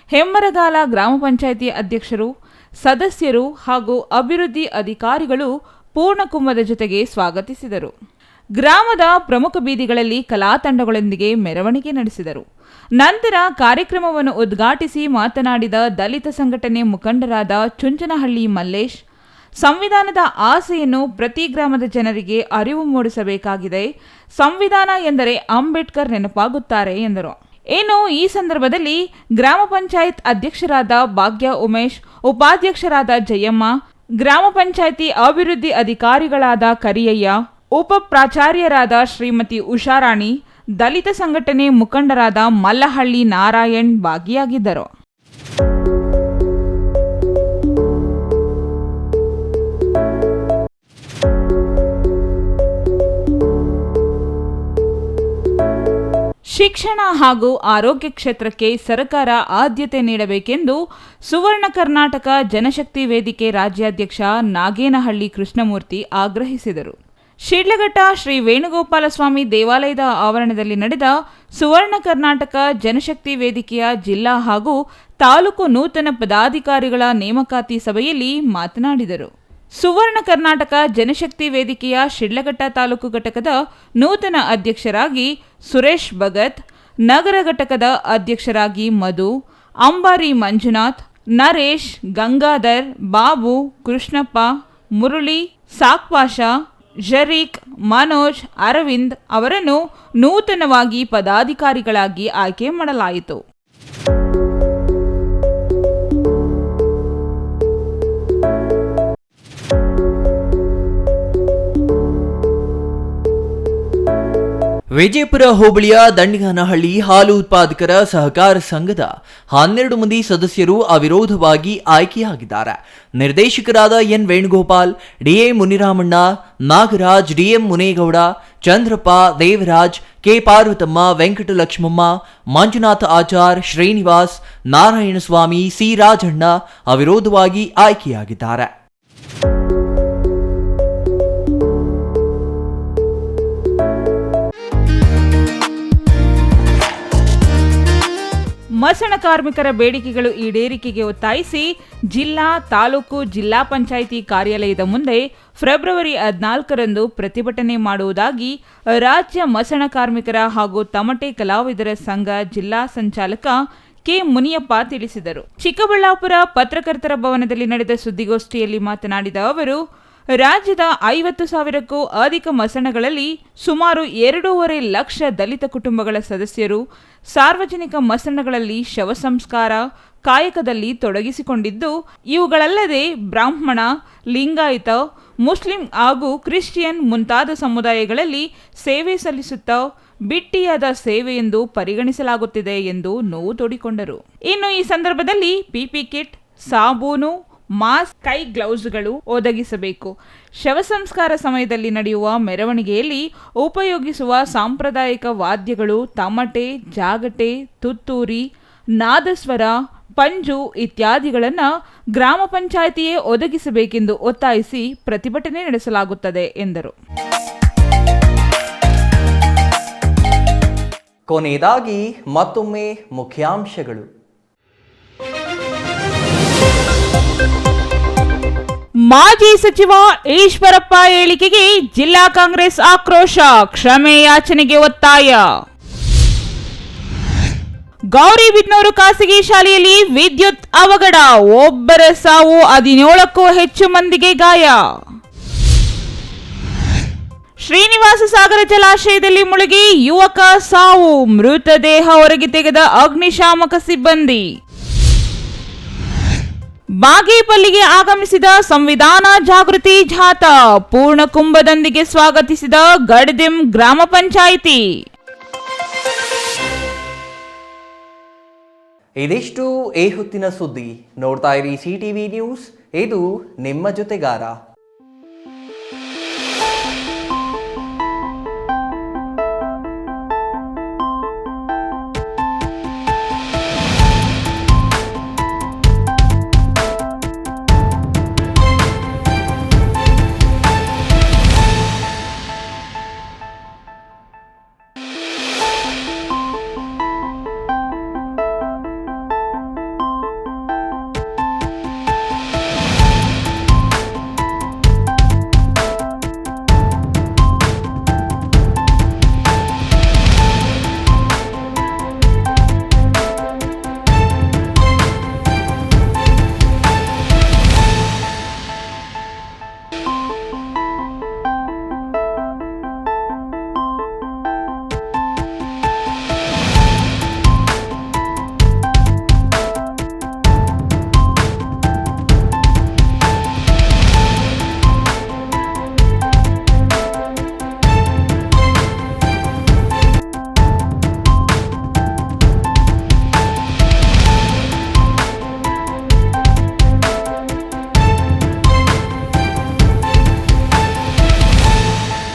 ಹೆಮ್ಮರಗಾಲ ಗ್ರಾಮ ಪಂಚಾಯಿತಿ ಅಧ್ಯಕ್ಷರು, ಸದಸ್ಯರು ಹಾಗೂ ಅಭಿವೃದ್ಧಿ ಅಧಿಕಾರಿಗಳು ಪೂರ್ಣಕುಂಭದ ಜೊತೆಗೆ ಸ್ವಾಗತಿಸಿದರು. ಗ್ರಾಮದ ಪ್ರಮುಖ ಬೀದಿಗಳಲ್ಲಿ ಕಲಾ ತಂಡಗಳೊಂದಿಗೆ ಮೆರವಣಿಗೆ ನಡೆಸಿದರು. ನಂತರ ಕಾರ್ಯಕ್ರಮವನ್ನು ಉದ್ಘಾಟಿಸಿ ಮಾತನಾಡಿದ ದಲಿತ ಸಂಘಟನೆ ಮುಖಂಡರಾದ ಚುಂಚನಹಳ್ಳಿ ಮಲ್ಲೇಶ್, ಸಂವಿಧಾನದ ಆಸೆಯನ್ನು ಪ್ರತಿ ಗ್ರಾಮದ ಜನರಿಗೆ ಅರಿವು ಮೂಡಿಸಬೇಕಾಗಿದೆ. ಸಂವಿಧಾನ ಎಂದರೆ ಅಂಬೇಡ್ಕರ್ ನೆನಪಾಗುತ್ತಾರೆ ಎಂದರು. ಇನ್ನು ಈ ಸಂದರ್ಭದಲ್ಲಿ ಗ್ರಾಮ ಪಂಚಾಯತ್ ಅಧ್ಯಕ್ಷರಾದ ಭಾಗ್ಯ ಉಮೇಶ್, ಉಪಾಧ್ಯಕ್ಷರಾದ ಜಯಮ್ಮ, ಗ್ರಾಮ ಪಂಚಾಯಿತಿ ಅಭಿವೃದ್ಧಿ ಅಧಿಕಾರಿಗಳಾದ ಕರಿಯಯ್ಯ, ಉಪ ಪ್ರಾಚಾರ್ಯರಾದ ಶ್ರೀಮತಿ ಉಷಾರಾಣಿ, ದಲಿತ ಸಂಘಟನೆ ಮುಖಂಡರಾದ ಮಲ್ಲಹಳ್ಳಿ ನಾರಾಯಣ್ ಭಾಗಿಯಾಗಿದ್ದರು. ಶಿಕ್ಷಣ ಹಾಗೂ ಆರೋಗ್ಯ ಕ್ಷೇತ್ರಕ್ಕೆ ಸರ್ಕಾರ ಆದ್ಯತೆ ನೀಡಬೇಕೆಂದು ಸುವರ್ಣ ಕರ್ನಾಟಕ ಜನಶಕ್ತಿ ವೇದಿಕೆ ರಾಜ್ಯಾಧ್ಯಕ್ಷ ನಾಗೇನಹಳ್ಳಿ ಕೃಷ್ಣಮೂರ್ತಿ ಆಗ್ರಹಿಸಿದರು. ಶಿಡ್ಲಘಟ್ಟ ಶ್ರೀ ವೇಣುಗೋಪಾಲಸ್ವಾಮಿ ದೇವಾಲಯದ ಆವರಣದಲ್ಲಿ ನಡೆದ ಸುವರ್ಣ ಕರ್ನಾಟಕ ಜನಶಕ್ತಿ ವೇದಿಕೆಯ ಜಿಲ್ಲಾ ಹಾಗೂ ತಾಲೂಕು ನೂತನ ಪದಾಧಿಕಾರಿಗಳ ನೇಮಕಾತಿ ಸಭೆಯಲ್ಲಿ ಮಾತನಾಡಿದರು. ಸುವರ್ಣ ಕರ್ನಾಟಕ ಜನಶಕ್ತಿ ವೇದಿಕೆಯ ಶಿಡ್ಲಘಟ್ಟ ತಾಲೂಕು ಘಟಕದ ನೂತನ ಅಧ್ಯಕ್ಷರಾಗಿ ಸುರೇಶ್ ಭಗತ್, ನಗರ ಘಟಕದ ಅಧ್ಯಕ್ಷರಾಗಿ ಮಧು, ಅಂಬಾರಿ ಮಂಜುನಾಥ್, ನರೇಶ್, ಗಂಗಾಧರ್, ಬಾಬು, ಕೃಷ್ಣಪ್ಪ, ಮುರಳಿ, ಸಾಕ್ಪಾಷಾ, ಜರೀಕ್, ಮನೋಜ್, ಅರವಿಂದ್ ಅವರನ್ನು ನೂತನವಾಗಿ ಪದಾಧಿಕಾರಿಗಳಾಗಿ ಆಯ್ಕೆ ಮಾಡಲಾಯಿತು. ವಿಜಯಪುರ ಹೋಬಳಿಯ ದಂಡಿಗಾನಹಳ್ಳಿ ಹಾಲು ಉತ್ಪಾದಕರ ಸಹಕಾರ ಸಂಘದ 12 ಮಂದಿ ಸದಸ್ಯರು ಅವಿರೋಧವಾಗಿ ಆಯ್ಕೆಯಾಗಿದ್ದಾರೆ. ನಿರ್ದೇಶಕರಾದ N Venugopal, DA Muniramanna, Nagaraj, DM Munegowda, Chandrappa, Devaraj, K Parvathamma, Venkatalakshmamma, Manjunatha Achar, Srinivas, Narayanaswamy, C Rajanna ಅವಿರೋಧವಾಗಿ ಆಯ್ಕೆಯಾಗಿದ್ದಾರೆ. ಮಸಣ ಕಾರ್ಮಿಕರ ಬೇಡಿಕೆಗಳು ಈಡೇರಿಕೆಗೆ ಒತ್ತಾಯಿಸಿ ಜಿಲ್ಲಾ, ತಾಲೂಕು, ಜಿಲ್ಲಾ ಪಂಚಾಯಿತಿ ಕಾರ್ಯಾಲಯದ ಮುಂದೆ ಫೆಬ್ರವರಿ 14ರಂದು ಪ್ರತಿಭಟನೆ ಮಾಡುವುದಾಗಿ ರಾಜ್ಯ ಮಸಣ ಕಾರ್ಮಿಕರ ಹಾಗೂ ತಮಟೆ ಕಲಾವಿದರ ಸಂಘ ಜಿಲ್ಲಾ ಸಂಚಾಲಕ ಕೆ ಮುನಿಯಪ್ಪ ತಿಳಿಸಿದರು. ಚಿಕ್ಕಬಳ್ಳಾಪುರ ಪತ್ರಕರ್ತರ ಭವನದಲ್ಲಿ ನಡೆದ ಸುದ್ದಿಗೋಷ್ಠಿಯಲ್ಲಿ ಮಾತನಾಡಿದ ಅವರು, ರಾಜ್ಯದ 50,000ಕ್ಕೂ ಅಧಿಕ ಮಸಣಗಳಲ್ಲಿ ಸುಮಾರು 2.5 ಲಕ್ಷ ದಲಿತ ಕುಟುಂಬಗಳ ಸದಸ್ಯರು ಸಾರ್ವಜನಿಕ ಮಸಣಗಳಲ್ಲಿ ಶವ ಸಂಸ್ಕಾರ ಕಾಯಕದಲ್ಲಿ ತೊಡಗಿಸಿಕೊಂಡಿದ್ದು, ಇವುಗಳಲ್ಲದೆ ಬ್ರಾಹ್ಮಣ, ಲಿಂಗಾಯತ, ಮುಸ್ಲಿಂ ಹಾಗೂ ಕ್ರಿಶ್ಚಿಯನ್ ಮುಂತಾದ ಸಮುದಾಯಗಳಲ್ಲಿ ಸೇವೆ ಸಲ್ಲಿಸುತ್ತಾ ಬಿಟ್ಟಿಯಾದ ಸೇವೆ ಎಂದು ಪರಿಗಣಿಸಲಾಗುತ್ತಿದೆ ಎಂದು ನೋವು ತೋಡಿಕೊಂಡರು. ಇನ್ನು ಈ ಸಂದರ್ಭದಲ್ಲಿ ಪಿಪಿ ಕಿಟ್, ಸಾಬೂನು, ಮಾಸ್ಕ್, ಕೈ ಗ್ಲೌಸ್ಗಳು ಒದಗಿಸಬೇಕು. ಶವ ಸಂಸ್ಕಾರ ಸಮಯದಲ್ಲಿ ನಡೆಯುವ ಮೆರವಣಿಗೆಯಲ್ಲಿ ಉಪಯೋಗಿಸುವ ಸಾಂಪ್ರದಾಯಿಕ ವಾದ್ಯಗಳು ತಮಟೆ, ಜಾಗಟೆ, ತುತ್ತೂರಿ, ನಾದಸ್ವರ, ಪಂಜು ಇತ್ಯಾದಿಗಳನ್ನು ಗ್ರಾಮ ಪಂಚಾಯಿತಿಯೇ ಒದಗಿಸಬೇಕೆಂದು ಒತ್ತಾಯಿಸಿ ಪ್ರತಿಭಟನೆ ನಡೆಸಲಾಗುತ್ತದೆ ಎಂದರು. ಕೊನೆಯದಾಗಿ ಮತ್ತೊಮ್ಮೆ ಮುಖ್ಯಾಂಶಗಳು. ಮಾಜಿ ಸಚಿವ ಈಶ್ವರಪ್ಪ ಹೇಳಿಕೆಗೆ ಜಿಲ್ಲಾ ಕಾಂಗ್ರೆಸ್ ಆಕ್ರೋಶ, ಕ್ಷಮೆ ಯಾಚನೆಗೆ ಒತ್ತಾಯ. ಗೌರಿಬಿದನೂರು ಖಾಸಗಿ ಶಾಲೆಯಲ್ಲಿ ವಿದ್ಯುತ್ ಅವಘಡ, ಒಬ್ಬರ ಸಾವು, 17ಕ್ಕೂ ಹೆಚ್ಚು ಮಂದಿಗೆ ಗಾಯ. ಶ್ರೀನಿವಾಸ ಸಾಗರ ಜಲಾಶಯದಲ್ಲಿ ಮುಳುಗಿ ಯುವಕ ಸಾವು, ಮೃತದೇಹ ಹೊರಗೆ ತೆಗೆದ ಅಗ್ನಿಶಾಮಕ ಸಿಬ್ಬಂದಿ. ಬಾಗೇಪಲ್ಲಿಗೆ ಆಗಮಿಸಿದ ಸಂವಿಧಾನ ಜಾಗೃತಿ ಜಾಥಾ, ಪೂರ್ಣ ಕುಂಭದೊಂದಿಗೆ ಸ್ವಾಗತಿಸಿದ ಗಡದಿಂ ಗ್ರಾಮ ಪಂಚಾಯಿತಿ. ಇದಿಷ್ಟು ಈ ಹೊತ್ತಿನ ಸುದ್ದಿ. ನೋಡ್ತಾ ಇರಿ CTV ನ್ಯೂಸ್, ಇದು ನಿಮ್ಮ ಜೊತೆಗಾರ.